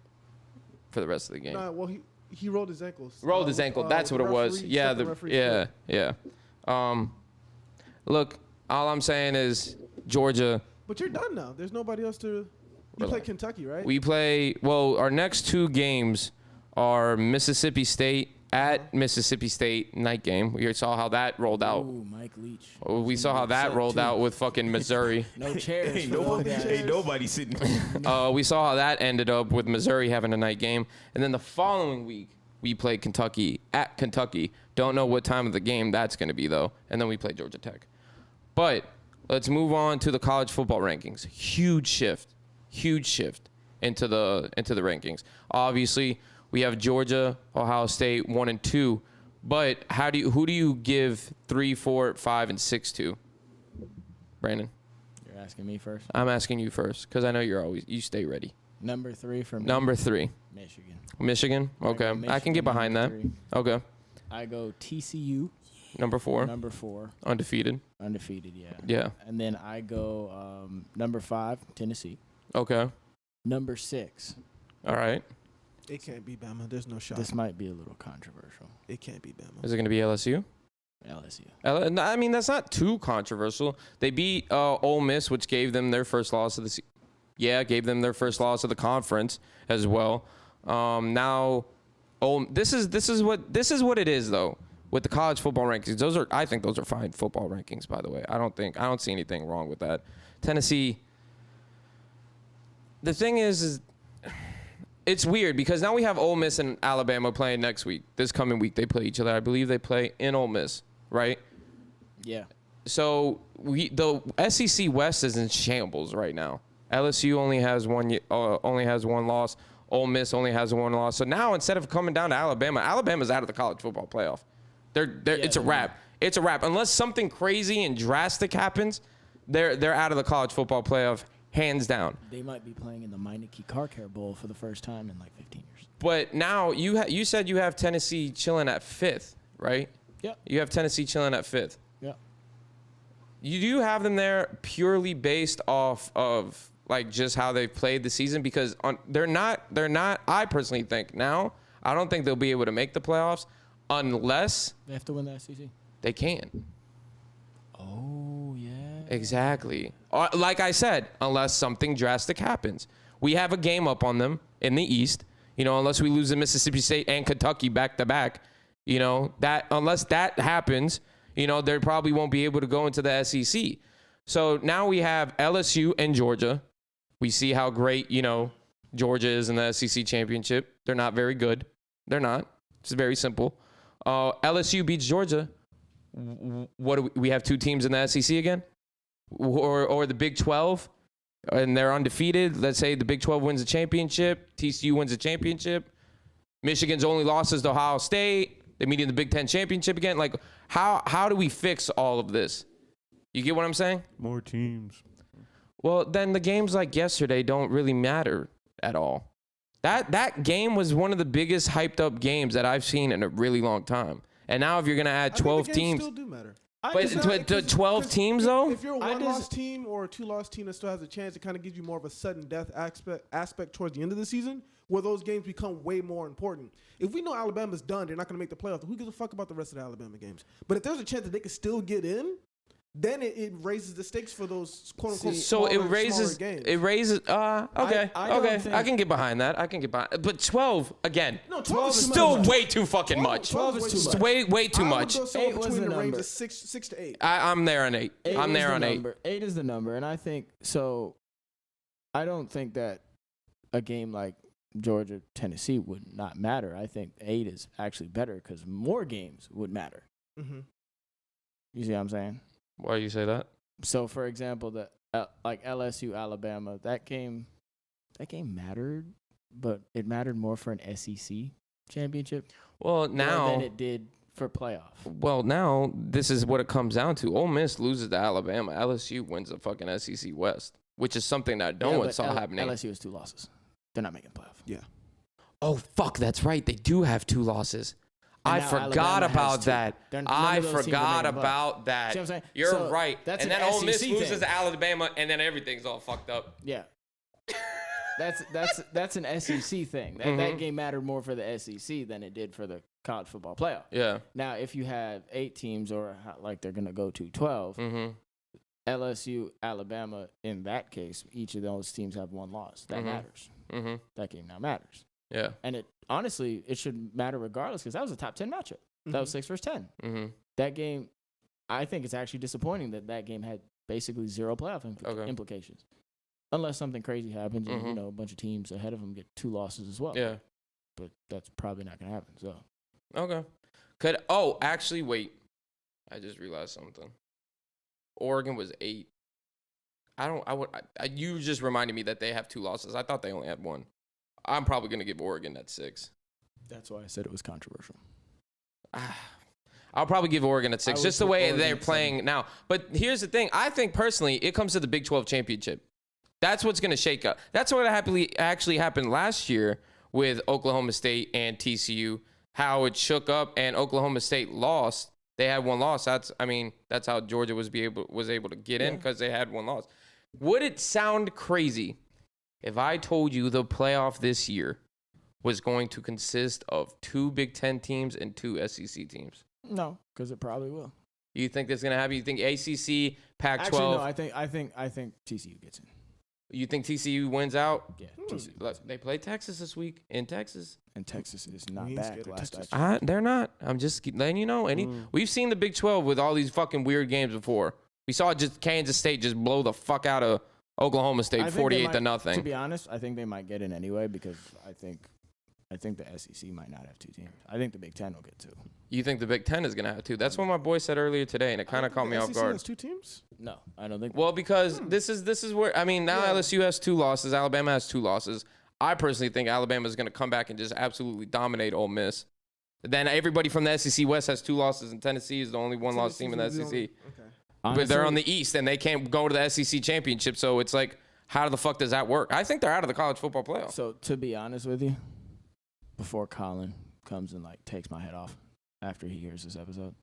for the rest of the game. Nah, well, he rolled his ankles. Rolled his ankle. That's what it was. Yeah, yeah. Look, all I'm saying is Georgia. But you're done now. There's nobody else to. You play Relax. Kentucky, right? We play. Well, our next 2 games are Mississippi State at Mississippi State night game. We saw how that rolled out. Ooh, Mike Leach. We saw how that rolled out with fucking Missouri. No chairs. Ain't for nobody, those guys. ain't nobody sitting. We saw how that ended up with Missouri having a night game. And then the following week, we play Kentucky at Kentucky. Don't know what time of the game that's going to be, though. And then we play Georgia Tech. But let's move on to the college football rankings. Huge shift into the rankings. Obviously, we have Georgia, Ohio State 1 and 2. But who do you give 3, 4, 5, and 6 to? Brandon. You're asking me first. I'm asking you first because I know you stay ready. Number 3 for me. Number 3. Michigan. Michigan. Okay, I can get behind that. 3. Okay. I go TCU. Number 4. Number 4. Undefeated. Undefeated, yeah. Yeah. And then I go number 5, Tennessee. Okay. Number 6. All right. It can't be Bama. There's no shot. This might be a little controversial. It can't be Bama. Is it going to be LSU? LSU. I mean, that's not too controversial. They beat Ole Miss, which gave them their first loss of the season. Yeah, gave them their first loss of the conference as well. Now, this is what it is though with the college football rankings. I think those are fine football rankings. By the way, I don't see anything wrong with that. Tennessee. The thing is it's weird because now we have Ole Miss and Alabama playing next week. This coming week they play each other. I believe they play in Ole Miss, right? Yeah. So the SEC West is in shambles right now. LSU only has one loss. Ole Miss only has one loss. So now instead of coming down to Alabama's out of the college football playoff. It's a wrap. It's a wrap. Unless something crazy and drastic happens, they're out of the college football playoff, hands down. They might be playing in the Meineke Car Care Bowl for the first time in like 15 years. But now you said you have Tennessee chilling at 5th, right? Yeah. You have Tennessee chilling at 5th. Yeah. You do have them there purely based off of like just how they've played the season because they're not. I personally think now I don't think they'll be able to make the playoffs unless They have to win the SEC. they can. Oh, yeah. Exactly. Like I said, unless something drastic happens. We have a game up on them in the East, unless we lose to Mississippi State and Kentucky back to back, that unless that happens, they probably won't be able to go into the SEC. So now we have LSU and Georgia. We see how great, Georgia is in the SEC championship. They're not very good. They're not. It's very simple. LSU beats Georgia. What do we have 2 teams in the SEC again? Or the Big 12, and they're undefeated. Let's say the Big 12 wins the championship. TCU wins the championship. Michigan's only losses to Ohio State. They meet in the Big 10 championship again. Like, how do we fix all of this? You get what I'm saying? More teams. Well, then the games like yesterday don't really matter at all. That game was one of the biggest hyped up games that I've seen in a really long time. And now if you're going to add 12 teams. Still do matter. But to 12 teams, though? If you're a one-loss team or a two-loss team that still has a chance, it kind of gives you more of a sudden death aspect towards the end of the season, where those games become way more important. If we know Alabama's done, they're not going to make the playoffs, who gives a fuck about the rest of the Alabama games? But if there's a chance that they could still get in, then it raises the stakes for those quote-unquote so smaller games. It raises, okay, I I can get behind that. But 12, again, No, 12 is still much. way too fucking much. 12 is too much. Way too much. I would go somewhere 8 was between the the range number. of 6 to 8. I'm there on 8. I'm there on 8. 8 is the number, and I think so. I don't think that a game like Georgia Tennessee would not matter. I think 8 is actually better because more games would matter. Mm-hmm. You see what I'm saying? Why do you say that? So, for example, like LSU Alabama, that game mattered, but it mattered more for an SEC championship Well, now than it did for playoff. Well, now this is what it comes down to. Ole Miss loses to Alabama. LSU wins the fucking SEC West, which is something that no one saw happening. LSU has 2 losses. They're not making playoff. Yeah. Oh, fuck, that's right. They do have 2 losses. I now forgot Alabama has about 2. that. None I of those teams are forgot making about that. See what I'm saying? You're So, right. that's And an then Ole Miss SEC loses thing. to Alabama, and then everything's all fucked up. Yeah. That's an SEC thing. That game mattered more for the SEC than it did for the college football playoff. Yeah. Now, if you have 8 teams or like they're going to go to 12, LSU, Alabama, in that case, each of those teams have 1 loss. That matters. That game now matters. Yeah. And it should matter regardless because that was a top 10 matchup. That was 6 versus 10. That game, I think it's actually disappointing that game had basically 0 playoff implications. Unless something crazy happens and, a bunch of teams ahead of them get 2 losses as well. Yeah. But that's probably not going to happen. So. Okay. Actually, wait. I just realized something. Oregon was 8. You just reminded me that they have 2 losses. I thought they only had 1. I'm probably going to give Oregon that 6. That's why I said it was controversial. I'll probably give Oregon a 6, just the way they're playing 7. now. But here's the thing. I think, personally, it comes to the Big 12 championship. That's what's going to shake up. That's what actually happened last year with Oklahoma State and TCU, how it shook up and Oklahoma State lost. They had one loss. That's how Georgia was able to get in because they had one loss. Would it sound crazy if I told you the playoff this year was going to consist of 2 Big Ten teams and 2 SEC teams? No, because it probably will. You think that's gonna happen? You think ACC, Pac-12? Actually, no. I think TCU gets in. You think TCU wins out? Yeah. They play Texas this week in Texas. And Texas is not back last I checked. They're not. I'm just letting you know. We've seen the Big 12 with all these fucking weird games before. We saw just Kansas State just blow the fuck out of Oklahoma State 48-0. To be honest, I think they might get in anyway because I think the SEC might not have 2 teams. I think the Big Ten will get 2. You think the Big Ten is going to have 2? That's what my boy said earlier today, and it kind of caught me off guard. Has 2 teams? No, I don't think. Well, because this is where LSU has 2 losses, Alabama has 2 losses. I personally think Alabama is going to come back and just absolutely dominate Ole Miss. Then everybody from the SEC West has 2 losses, and Tennessee is the only one-loss team in the SEC. Okay. Honestly, but they're on the East, and they can't go to the SEC championship. So it's like, how the fuck does that work? I think they're out of the college football playoff. So to be honest with you, before Colin comes and takes my head off after he hears this episode,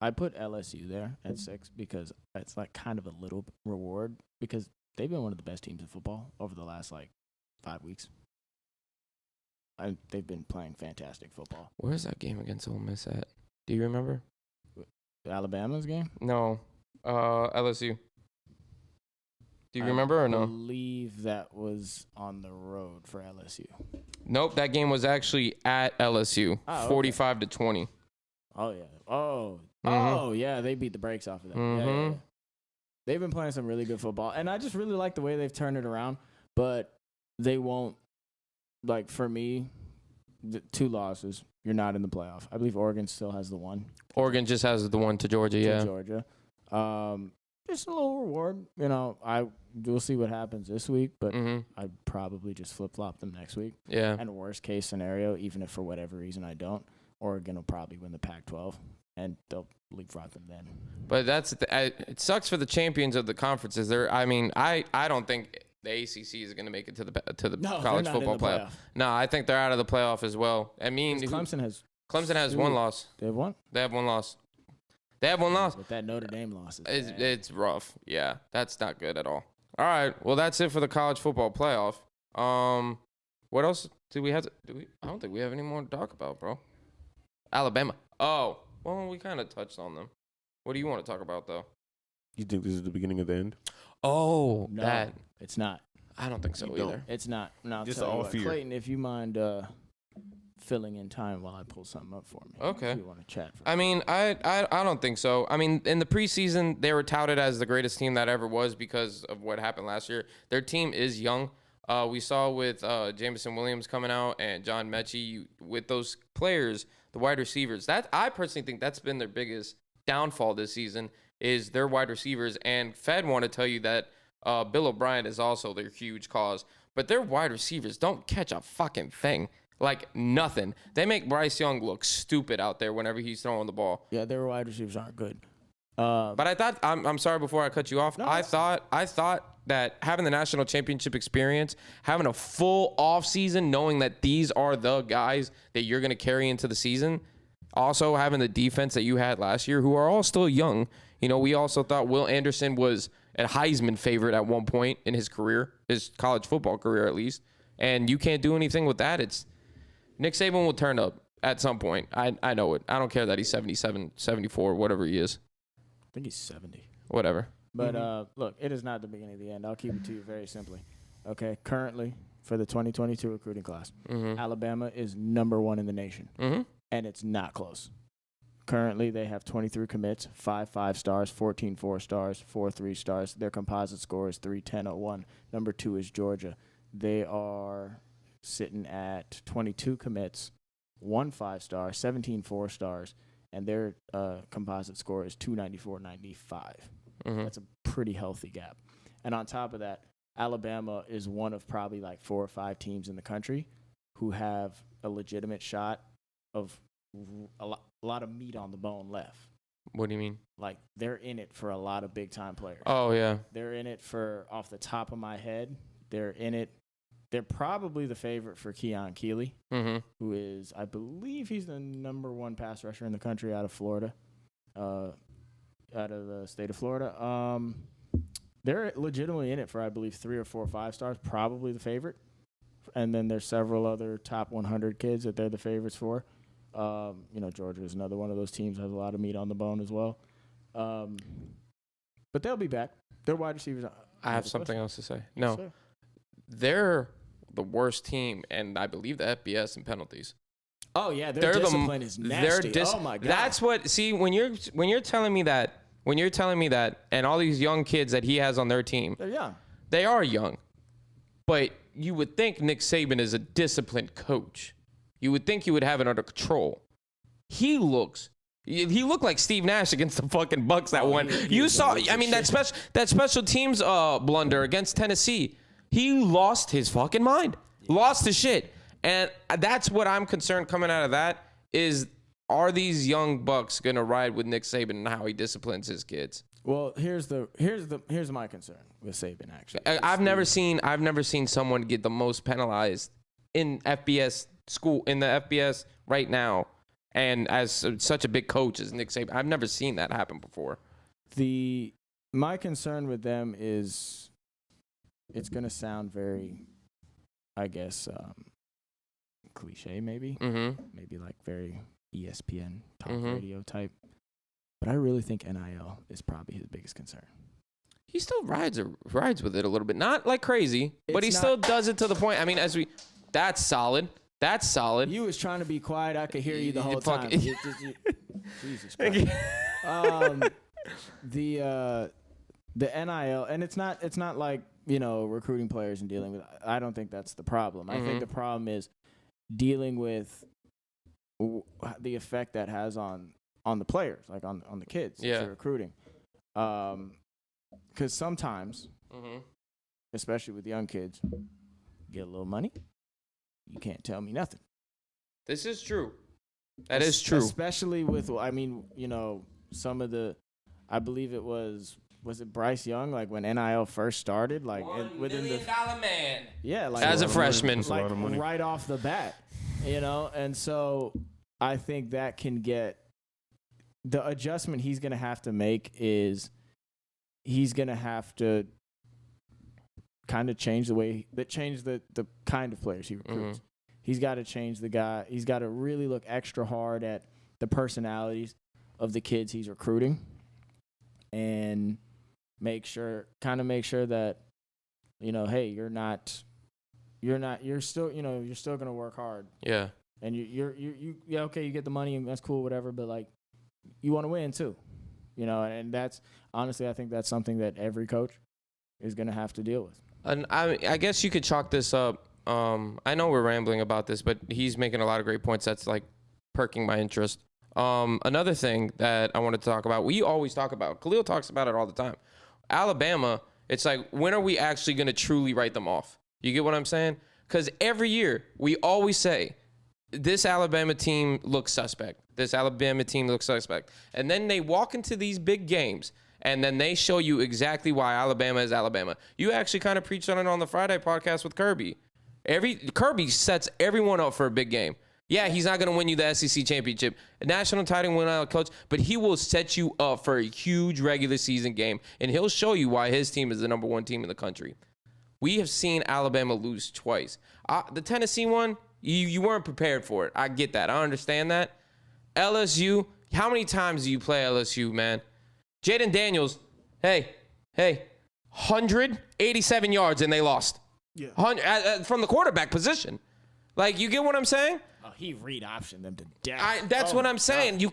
I put LSU there at 6 because it's kind of a little reward because they've been one of the best teams in football over the last 5 weeks. They've been playing fantastic football. Where's that game against Ole Miss at? Do you remember? Alabama's game? No, LSU. Do you remember or no? I believe that was on the road for LSU. Nope, that game was actually at LSU, 45-20. Oh yeah. Oh yeah, they beat the brakes off of that. Yeah. They've been playing some really good football, and I just really like the way they've turned it around. But they won't, for me, 2 losses. You're not in the playoff. I believe Oregon still has the 1. Oregon just has the 1 to Georgia. To Georgia. Just a little reward. We'll see what happens this week, but I'd probably just flip-flop them next week. Yeah. And worst case scenario, even if for whatever reason I don't, Oregon will probably win the Pac-12, and they'll leapfrog them then. But it sucks for the champions of the conferences. I don't think the ACC is going to make it to the college football playoff. No, I think they're out of the playoff as well. I mean, Clemson has 1 loss. They have 1? They have 1 loss. They have 1 loss. But that Notre Dame loss it's rough. Yeah, that's not good at all. All right, well, that's it for the college football playoff. What else do we have? I don't think we have any more to talk about, bro. Alabama. Oh, well, we kind of touched on them. What do you want to talk about, though? You think this is the beginning of the end? Oh, no, that. It's not. I don't think so either. It's not. No, just all fear. Clayton, if you mind filling in time while I pull something up for me. Okay. If you want to chat for I don't think so. I mean, in the preseason, they were touted as the greatest team that ever was because of what happened last year. Their team is young. We saw with Jameson Williams coming out and John Mechie with those players, the wide receivers. I personally think that's been their biggest downfall this season is their wide receivers. And Fed want to tell you that Bill O'Brien is also their huge cause. But their wide receivers don't catch a fucking thing. Nothing. They make Bryce Young look stupid out there whenever he's throwing the ball. Yeah, their wide receivers aren't good. But I thought I'm sorry before I cut you off. No, I thought that having the national championship experience, having a full off season, knowing that these are the guys that you're going to carry into the season, also having the defense that you had last year, who are all still young. We also thought Will Anderson was a Heisman favorite at one point in his career, his college football career at least. And you can't do anything with that. It's Nick Saban will turn up at some point. I know it. I don't care that he's 77, 74, whatever he is. I think he's 70. Whatever. But look, it is not the beginning of the end. I'll keep it to you very simply. Okay, currently for the 2022 recruiting class, Alabama is number 1 in the nation, and it's not close. Currently, they have 23 commits, 5 5-stars, 14 4-stars, 4 3-stars. Their composite score is 3.10.01. Number 2 is Georgia. They are sitting at 22 commits, 1 5-star, 17 4-stars, and their composite score is 294.95. That's a pretty healthy gap. And on top of that, Alabama is one of probably 4 or 5 teams in the country who have a legitimate shot of a lot of meat on the bone left. What do you mean? Like, they're in it for a lot of big-time players. Oh, yeah. They're in it for, off the top of my head, they're in it. They're probably the favorite for Keon Keeley, who is, I believe he's the number 1 pass rusher in the country out of Florida, out of the state of Florida. They're legitimately in it for, I believe, 3 or 4 or 5 stars, probably the favorite. And then there's several other top 100 kids that they're the favorites for. Georgia is another one of those teams that has a lot of meat on the bone as well. But they'll be back. They're wide receivers. I have something else to say. No. Sure. They're the worst team, and I believe the FBS in penalties. Oh, yeah. Their discipline is nasty. Oh, my God. That's what – see, when you're telling me that, and all these young kids that he has on their team. They're young. They are young. But you would think Nick Saban is a disciplined coach. You would think he would have it under control. He looked like Steve Nash against the fucking Bucks that one. You saw, I mean, that special teams blunder against Tennessee. He lost his fucking mind. Lost his shit. And that's what I'm concerned coming out of that is, are these young Bucks going to ride with Nick Saban and how he disciplines his kids? Well, here's my concern with Saban, actually. I've never seen someone get the most penalized in FBS in the FBS right now, and as such a big coach as Nick Saban. I've never seen that happen before. My concern with them is, it's going to sound very, I guess, cliche maybe. Maybe like very ESPN talk radio type. But I really think NIL is probably his biggest concern. He still rides with it a little bit. Not like crazy, but he still does it to the point. I mean, that's solid. That's solid. You was trying to be quiet. I could hear you the whole time. Jesus Christ. The NIL, and it's not like, recruiting players and dealing with. I don't think that's the problem. I think the problem is dealing with the effect that has on the players, like on the kids that you're recruiting. Because sometimes, especially with young kids, you get a little money. You can't tell me nothing. This is true. That is true. Especially with, some of the, I believe it was it Bryce Young, like when NIL first started, like within the $1 million man. Yeah, like as a freshman, like right off the bat, and so I think that can get the adjustment he's gonna have to make is he's gonna have to kind of change the kind of players he recruits. He's got to change the guy. He's got to really look extra hard at the personalities of the kids he's recruiting, and make sure that, hey, you're still gonna work hard. Yeah. And you get the money and that's cool, whatever. But like, you want to win too, and that's honestly, I think that's something that every coach is gonna have to deal with. And I guess you could chalk this up. I know we're rambling about this, but he's making a lot of great points. That's like perking my interest. Another thing that I want to talk about, we always talk about, Khalil talks about it all the time. Alabama, it's like, when are we actually going to truly write them off? You get what I'm saying? Because every year we always say, this Alabama team looks suspect. This Alabama team looks suspect. And then they walk into these big games, and then they show you exactly why Alabama is Alabama. You actually kind of preached on it on the Friday podcast with Kirby. Kirby sets everyone up for a big game. Yeah, he's not going to win you the SEC championship, a national title winner coach, but he will set you up for a huge regular season game, and he'll show you why his team is the number 1 team in the country. We have seen Alabama lose twice. The Tennessee one, you weren't prepared for it. I get that. I understand that. LSU, how many times do you play LSU, man? Jaden Daniels, hey, 187 yards, and they lost. Yeah. From the quarterback position. Like, you get what I'm saying? Oh, he read optioned them to death. That's what I'm saying. God. You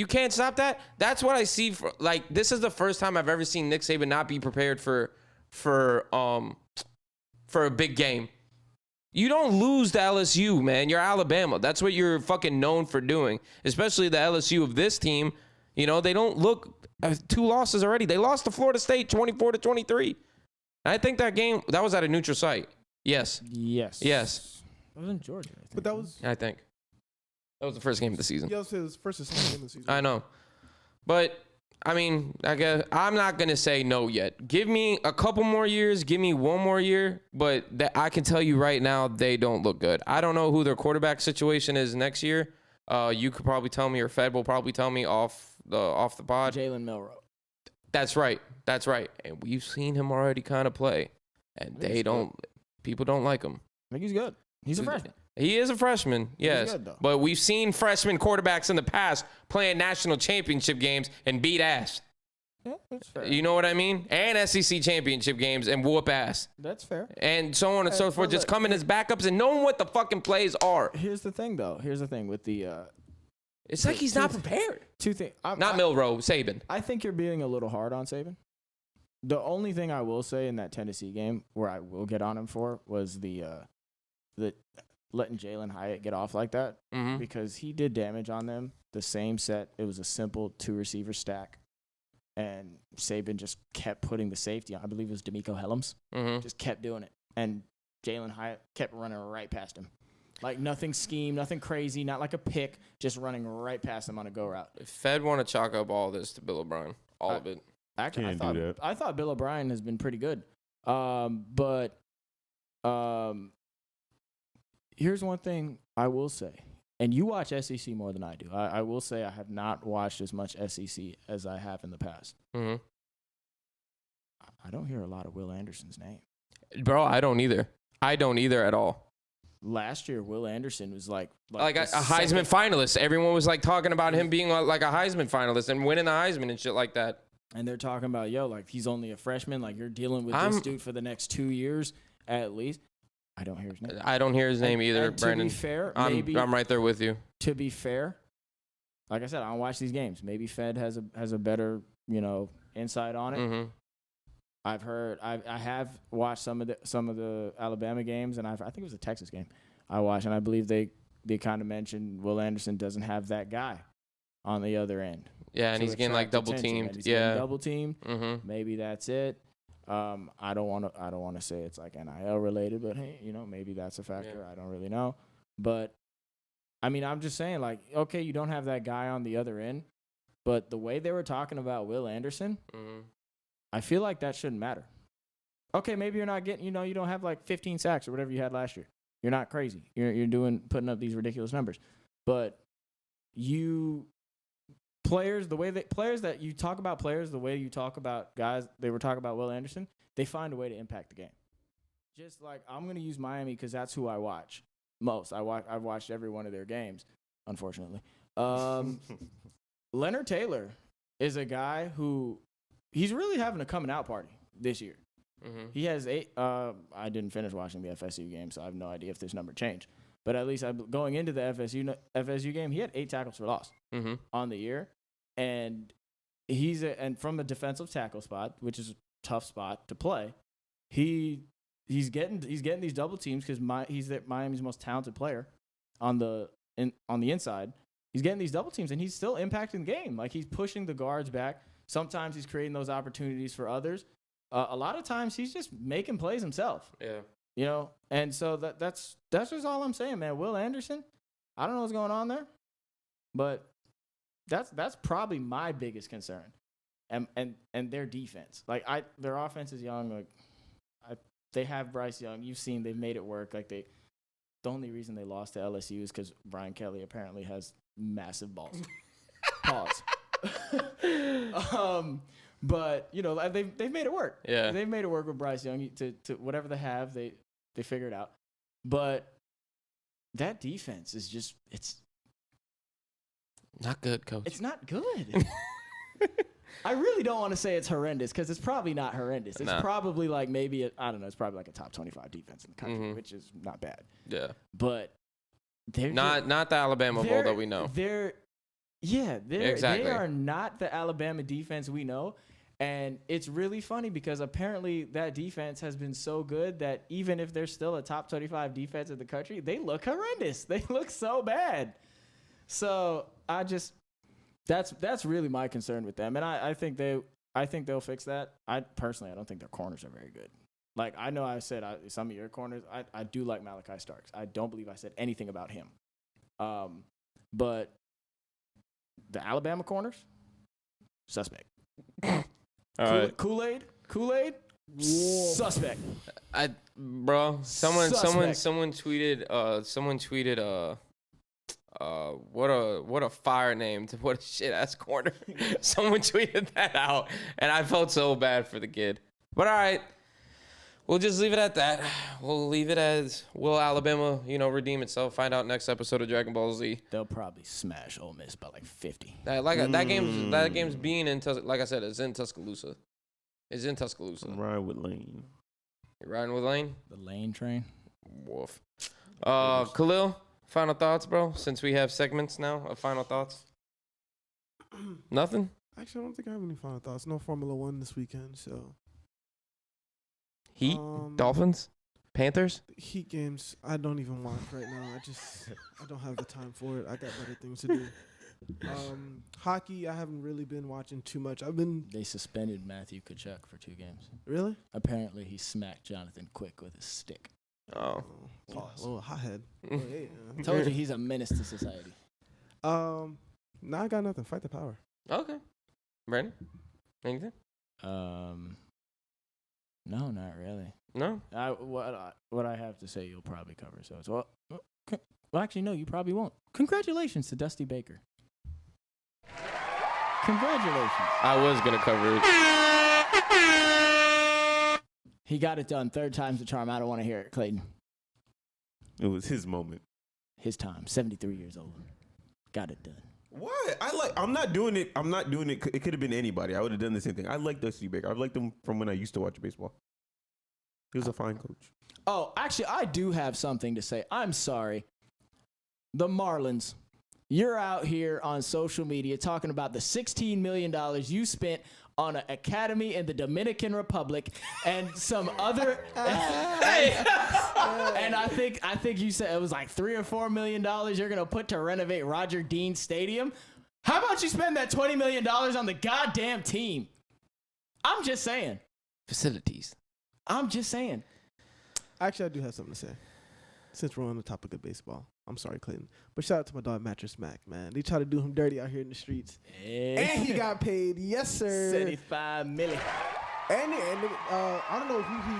can't stop that. That's what I see. This is the first time I've ever seen Nick Saban not be prepared for a big game. You don't lose to LSU, man. You're Alabama. That's what you're fucking known for doing. Especially the LSU of this team. They don't look 2 losses already. They lost to Florida State 24-23. I think that game, that was at a neutral site. Yes. It was in Georgia, I think. But that was... I think. That was the first game of the season. Yeah, it was first or second game of the season. I know. But, I mean, I guess I'm not going to say no yet. Give me a couple more years. Give me one more year. But I can tell you right now, they don't look good. I don't know who their quarterback situation is next year. You could probably tell me, or Fed will probably tell me off the pod. Jalen Milroe. That's right. And we've seen him already kind of play. And people don't like him. I think he's good. He's a freshman. He is a freshman, yes. Good, though. But we've seen freshman quarterbacks in the past playing national championship games and beat ass. Yeah, that's fair. You know what I mean? And SEC championship games and whoop ass. That's fair. And so on and so forth. Just coming as backups and knowing what the fucking plays are. Here's the thing, though. Here's the thing with the... it's like he's not prepared. Two things. Not Milroe, Saban. I think you're being a little hard on Saban. The only thing I will say in that Tennessee game where I will get on him for was the letting Jalen Hyatt get off like that, because he did damage on them. The same set, it was a simple 2-receiver stack, and Saban just kept putting the safety on. I believe it was D'Amico Helms. Just kept doing it, and Jalen Hyatt kept running right past him. Like nothing scheme, nothing crazy, not like a pick, just running right past him on a go route. If Fed want to chalk up all this to Bill O'Brien, all of it. Actually, I thought Bill O'Brien has been pretty good. But here's one thing I will say, and you watch SEC more than I do. I will say I have not watched as much SEC as I have in the past. I don't hear a lot of Will Anderson's name. Bro, I don't either. At all. Last year, Will Anderson was like a Heisman finalist. Everyone was like talking about him being like a Heisman finalist and winning the Heisman and shit like that. And they're talking about, like he's only a freshman. Like you're dealing with this dude for the next 2 years at least. I don't hear his name. I don't hear his name either, Brandon. To be fair, I'm right there with you. To be fair, like I said, I don't watch these games. Maybe Fed has a better, insight on it. I've heard, I have watched some of the Alabama games, and I think it was a Texas game I watched, and I believe they kind of mentioned Will Anderson doesn't have that guy on the other end. Yeah, and he's getting like double teamed. Yeah, double teamed. Maybe that's it. I don't want to say it's like NIL related, but hey, maybe that's a factor. Yeah. I don't really know, but I mean, I'm just saying, like, okay, you don't have that guy on the other end, but the way they were talking about Will Anderson, I feel like that shouldn't matter. Okay, maybe you're not getting, you don't have like 15 sacks or whatever you had last year. You're not crazy. You're putting up these ridiculous numbers, but players that you talk about players, the way you talk about guys, they were talking about Will Anderson, they find a way to impact the game. Just like, I'm going to use Miami because that's who I watch most. I've watched every one of their games, unfortunately. Leonard Taylor is a guy who, he's really having a coming out party this year. He has 8, I didn't finish watching the FSU game, so I have no idea if this number changed. But at least going into the FSU game, he had 8 tackles for loss on the year, and and from a defensive tackle spot, which is a tough spot to play, he's getting these double teams because he's Miami's most talented player on the inside. He's getting these double teams, and he's still impacting the game. Like, he's pushing the guards back. Sometimes he's creating those opportunities for others. A lot of times he's just making plays himself. Yeah. And so that's just all I'm saying, man. Will Anderson, I don't know what's going on there, but that's probably my biggest concern. And their defense. Like, their offense is young. Like, they have Bryce Young. You've seen they've made it work. Like, the only reason they lost to LSU is because Brian Kelly apparently has massive balls. Pause. But they've made it work. Yeah, they've made it work with Bryce Young to whatever they have. They figure it out. But that defense is just it's not good, coach. It's not good. I really don't want to say it's horrendous because it's probably not horrendous. It's probably like maybe I don't know. It's probably like a top 25 defense in the country, which is not bad. Yeah, but they're not the Alabama Bowl that we know. They are not the Alabama defense we know. And it's really funny because apparently that defense has been so good that even if they're still a top 25 defense in the country, they look horrendous. They look so bad. So that's really my concern with them. And I think they'll fix that. I don't think their corners are very good. Like, I know I said some of your corners, I do like Malachi Starks. I don't believe I said anything about him. But the Alabama corners, suspect. All right. Kool-Aid, suspect. Someone Suspect. tweeted what a fire name to what a shit ass corner. Someone tweeted that out, and I felt so bad for the kid. But all right, we'll just leave it at that. We'll leave it as will Alabama, redeem itself. Find out next episode of Dragon Ball Z. They'll probably smash Ole Miss by like 50. That game's being in like I said, it's in Tuscaloosa. I'm riding with Lane. You riding with Lane? The Lane train. Woof. Khalil, final thoughts, bro? Since we have segments now of final thoughts. Nothing? Actually, I don't think I have any final thoughts. No Formula One this weekend, so. Heat? Dolphins? Panthers? Heat games, I don't even watch right now. I don't have the time for it. I got better things to do. Hockey, I haven't really been watching too much. They suspended Matthew Tkachuk for 2 games. Really? Apparently, he smacked Jonathan Quick with his stick. Oh. Yeah, a little hothead. Told you he's a menace to society. No, I got nothing. Fight the power. Okay. Brandon? Anything? No, not really. No? What I have to say, you'll probably cover. So it's well, actually, no, you probably won't. Congratulations to Dusty Baker. Congratulations. I was going to cover it. He got it done. 3rd time's the charm. I don't want to hear it, Clayton. It was his moment. His time. 73 years old. Got it done. What? I'm not doing it. It could have been anybody. I would have done the same thing. I like Dusty Baker. I've liked him from when I used to watch baseball. He was a fine coach. Oh, actually, I do have something to say. I'm sorry. The Marlins, you're out here on social media talking about the $16 million you spent on an academy in the Dominican Republic and some other. And I think you said it was like $3 or $4 million you're gonna put to renovate Roger Dean Stadium. How about you spend that $20 million on the goddamn team? I'm just saying. Facilities. I'm just saying. Actually, I do have something to say. Since we're on the topic of baseball. I'm sorry, Clayton. But shout out to my dog, Mattress Mac, man. They try to do him dirty out here in the streets. Hey. And he got paid. Yes, sir. $75 million. And I don't know who he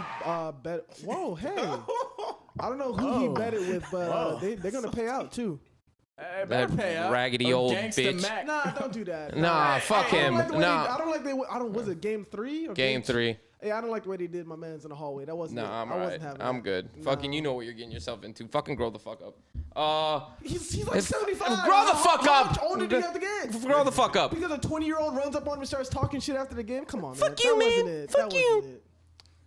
bet. Whoa, hey. I don't know who he betted with, but they're going to pay out, too. That raggedy old bitch. Mac. Nah, don't do that. Nah, fuck him. Was it game 3? Or Game 3. Hey, I don't like the way they did my man's in the hallway. That wasn't. Nah, I'm I alright. wasn't having I'm that. good. No. Fucking, you know what you're getting yourself into. Fucking grow the fuck up. He's like 75. Grow the fuck How up. much older do you have to get? Grow the fuck up. Because a 20-year-old runs up on him and starts talking shit after the game. Come on, man. Fuck you, that man. Wasn't it. Fuck that you.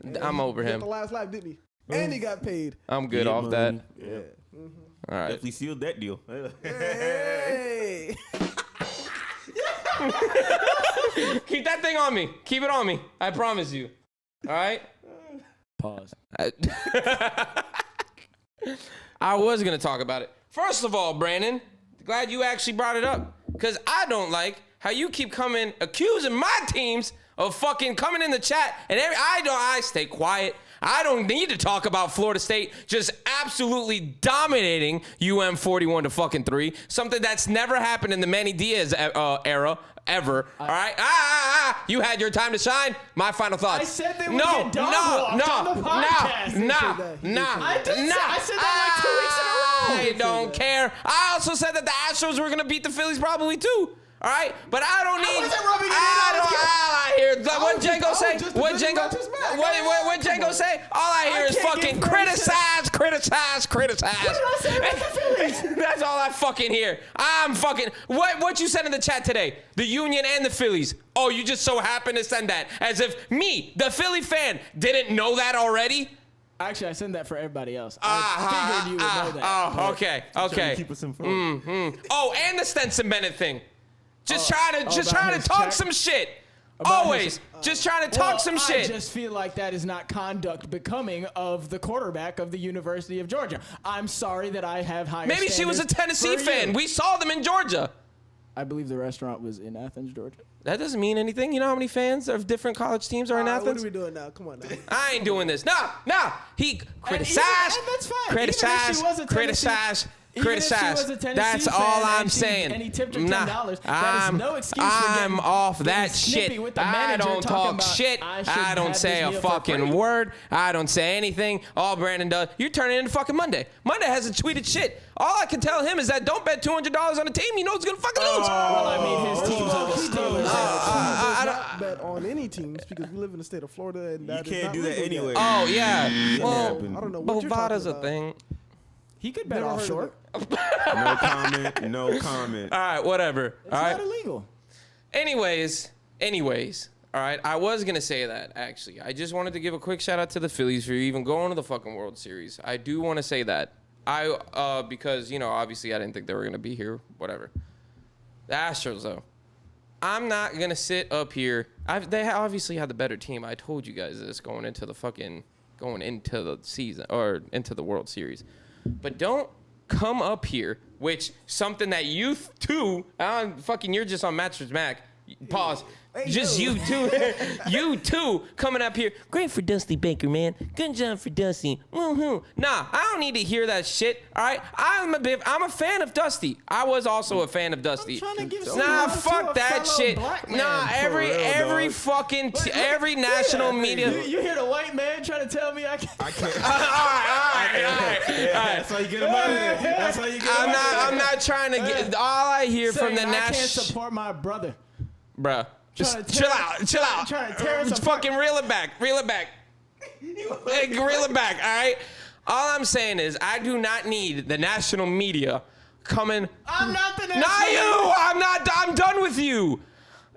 Wasn't it. I'm over He got him. the last lap, didn't he? And he got paid. I'm good Yeah, off that. Yeah. Mm-hmm. All right. Definitely sealed that deal. Hey. Keep that thing on me. Keep it on me. I promise you. All right? Pause. I was going to talk about it. First of all, Brandon, glad you actually brought it up. Because I don't like how you keep accusing my teams of fucking coming in the chat. And I stay quiet. I don't need to talk about Florida State just absolutely dominating UM 41-3. Something that's never happened in the Manny Diaz era. Ever. All right? You had your time to shine. My final thoughts. I said they would get dog walked on the podcast. I said that like 2 weeks in a row. I don't care. I also said that the Astros were going to beat the Phillies probably too. All right? But I don't need... What Django say? What Django say? All I hear is fucking criticize. What did I say about the Phillies? That's all I fucking hear. I'm fucking... What you said in the chat today? The Union and the Phillies. Oh, you just so happen to send that. As if me, the Philly fan, didn't know that already? Actually, I send that for everybody else. I figured you would know that. Oh, okay. Keep us informed. Oh, and the Stenson Bennett thing. Just trying to talk check? some shit. Always. Just trying to talk some shit. I just feel like that is not conduct becoming of the quarterback of the University of Georgia. I'm sorry that I have higher Maybe she was a standards Tennessee for fan. you. We saw them in Georgia. I believe the restaurant was in Athens, Georgia. That doesn't mean anything. You know how many fans of different college teams are in Athens? What are we doing now? Come on now. I ain't doing this. No. He criticized. And that's fine. criticize. That's all I'm saying. And he tipped her $10. That is no excuse for I'm off that shit. I don't talk shit. I don't say a fucking word. I don't say anything. All Brandon does, you're turning into fucking Monday. Monday hasn't tweeted shit. All I can tell him is that don't bet $200 on a team you know it's gonna fucking lose. Well, I mean, his team's on the Steelers. I don't bet on any teams because we live in the state of Florida and that you can't do that anyway. Oh yeah. Well, I don't know what you're talking Bovada's a about. thing. He could bet offshore. No comment. No comment. All right, whatever. It's all right. not illegal. Anyways. All right, I was gonna say that actually. I just wanted to give a quick shout out to the Phillies for even going to the fucking World Series. I do want to say that. Because obviously I didn't think they were gonna be here. Whatever. The Astros though. I'm not gonna sit up here. They obviously had the better team. I told you guys this going into the season or into the World Series. But don't come up here, which something that you too. You're just on Mattress Mac. Pause. Hey, Just yo. you two. You two coming up here. Great for Dusty Baker, man. Good job for Dusty. Woohoo. Nah, I don't need to hear that shit. All right. I'm a fan of Dusty. I was also a fan of Dusty. I'm trying to give some Nah, love to fuck a that fellow shit. black man. Nah, every fucking every national media. You hear the white man trying to tell me I can't? I can't. All right. That's how you get him out of there. That's how you get him out of there. I'm not trying to get. All I hear from the I can't national. support my brother. Bruh. Just Trying to chill tear- out. trying to tear us apart. Fucking reel it back. Hey, reel it back, all right? All I'm saying is I do not need the national media coming. I'm not the national Not you. I'm done with you.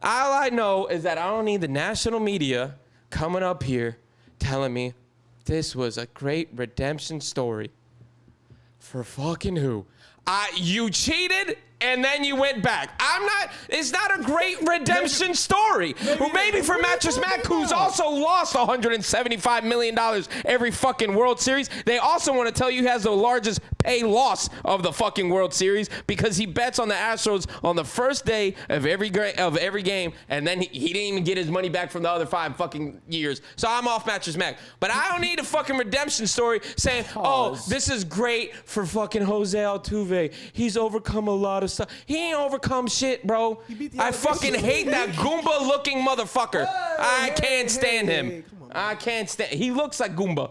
All I know is that I don't need the national media coming up here telling me this was a great redemption story. For fucking who? You cheated and then you went back. It's not a great redemption story. Maybe for Mattress Mac, who's also lost $175 million every fucking World Series. They also want to tell you he has the largest pay loss of the fucking World Series because he bets on the Astros on the first day of every game, and then he didn't even get his money back from the other 5 fucking years. So I'm off Mattress Mac. But I don't need a fucking redemption story saying, oh, this is great for fucking Jose Altuve. He's overcome a lot of stuff. He ain't overcome shit, bro. I fucking hate that Goomba-looking motherfucker. I can't stand him. I can't stand. He looks like Goomba.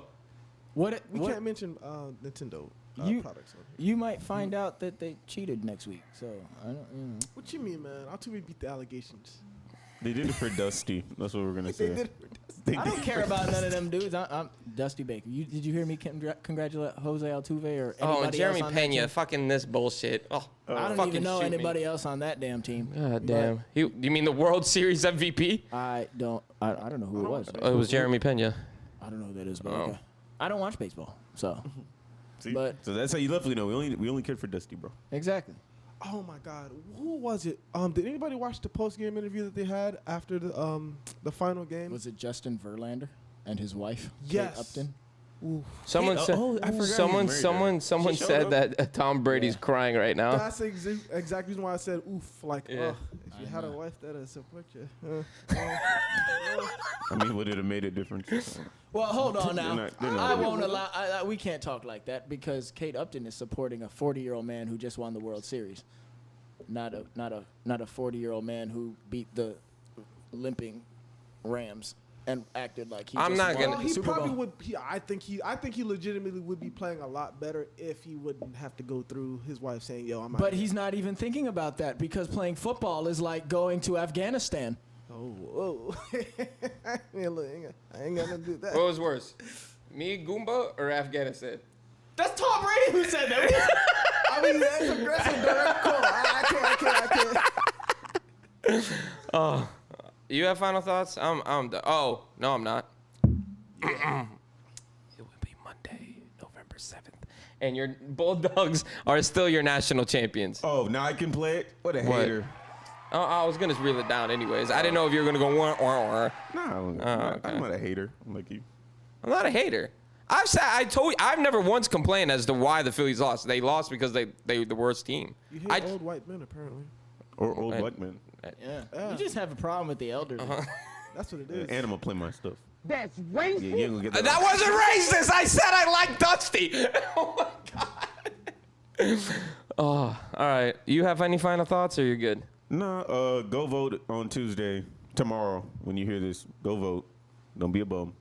We can't mention Nintendo products on here. You might find out that they cheated next week. So I don't. What you mean, man? Altuve beat the allegations. They did it for Dusty. That's what we're gonna say. I don't care about none of them dudes. I'm Dusty Baker. Did you hear me congratulate Jose Altuve or anybody and Jeremy else on that Pena, team? fucking this bullshit. I don't even know anybody else on that damn team. God damn. You mean the World Series MVP? I don't know who it was. It was Jeremy Pena. I don't know who that is, but okay. I don't watch baseball, so. See? But so that's how you definitely know. We only cared for Dusty, bro. Exactly. Oh my God, who was it? Did anybody watch the post game interview that they had after the final game? Was it Justin Verlander and his wife? Yes. Kate Upton? Oof. Someone said. I forgot Someone said that Tom Brady's crying right now. That's the exact reason why I said oof. Like, if you had a wife that'd support you. I mean, would it have made a difference? Well, hold on now. They're not I won't allow. We can't talk like that because Kate Upton is supporting a 40-year-old man who just won the World Series, not a 40-year-old man who beat the limping Rams and acted like he. I'm not gonna. Well, he probably would. I think he legitimately would be playing a lot better if he wouldn't have to go through his wife saying, "Yo, I'm." But he's not even thinking about that because playing football is like going to Afghanistan. Oh, whoa. I ain't gonna do that. What was worse, me, Goomba, or Afghanistan? That's Tom Brady who said that. I mean, that's aggressive, but cool. I can't. Oh, you have final thoughts? Oh no, I'm not. It will be Monday, November 7th, and your Bulldogs are still your national champions. Oh, now I can play it? What a hater. I was gonna reel it down anyways. I didn't know if you were gonna go wah, wah, wah. No, I'm not a hater. I'm like you. I'm not a hater. I told you, I've never once complained as to why the Phillies lost. They lost because they were the worst team. You hate old white men, apparently. Or old black men. Yeah. You just have a problem with the elderly. That's what it is. And I'm gonna play my stuff. That's racist. Yeah, you ain't gonna get That wasn't racist. I said I like Dusty. Oh my god. All right. You have any final thoughts, or you're good? No, go vote on Tuesday, tomorrow, when you hear this. Go vote. Don't be a bum.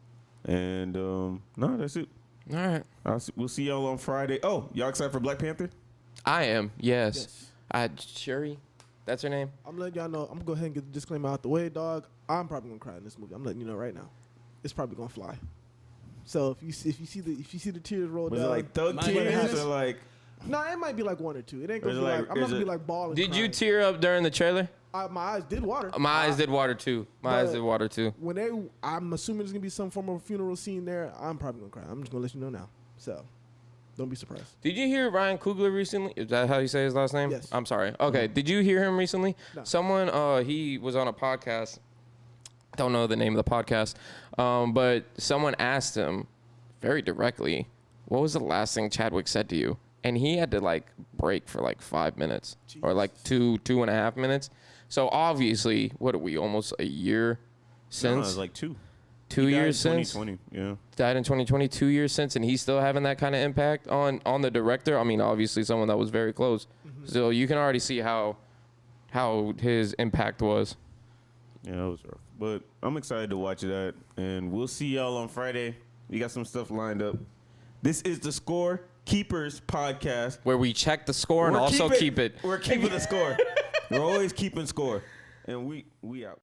And, no, that's it. All right. We'll see y'all on Friday. Oh, y'all excited for Black Panther? I am, yes. Shuri, that's her name? I'm letting y'all know. I'm going to go ahead and get the disclaimer out the way, dog. I'm probably going to cry in this movie. I'm letting you know right now. It's probably going to fly. So if you see the tears roll down. Was it like thug tears or like... No, it might be like one or two. It ain't going to be like... I'm not going to be like bawling. Did crying. you tear up during the trailer? My eyes did water. My eyes did water too. When I'm assuming there's going to be some form of funeral scene there. I'm probably going to cry. I'm just going to let you know now. So... don't be surprised. Did you hear Ryan Coogler recently? Is that how you say his last name? Yes. I'm sorry. Okay. Did you hear him recently? No. Someone, he was on a podcast. I don't know the name of the podcast. But someone asked him very directly, what was the last thing Chadwick said to you? And he had to like break for like 5 minutes or like 2.5 minutes. So obviously, what are we, almost a year since? No, it was like 2. 2 years since? 2020, yeah. Died in 2020, 2 years since, and he's still having that kind of impact on the director. I mean, obviously someone that was very close. Mm-hmm. So you can already see how his impact was. Yeah, it was rough. But I'm excited to watch that, and we'll see y'all on Friday. We got some stuff lined up. This is the ScoreKeepers podcast. Where we check the score and also keep it. We're keeping the score. We're always keeping score. And we out.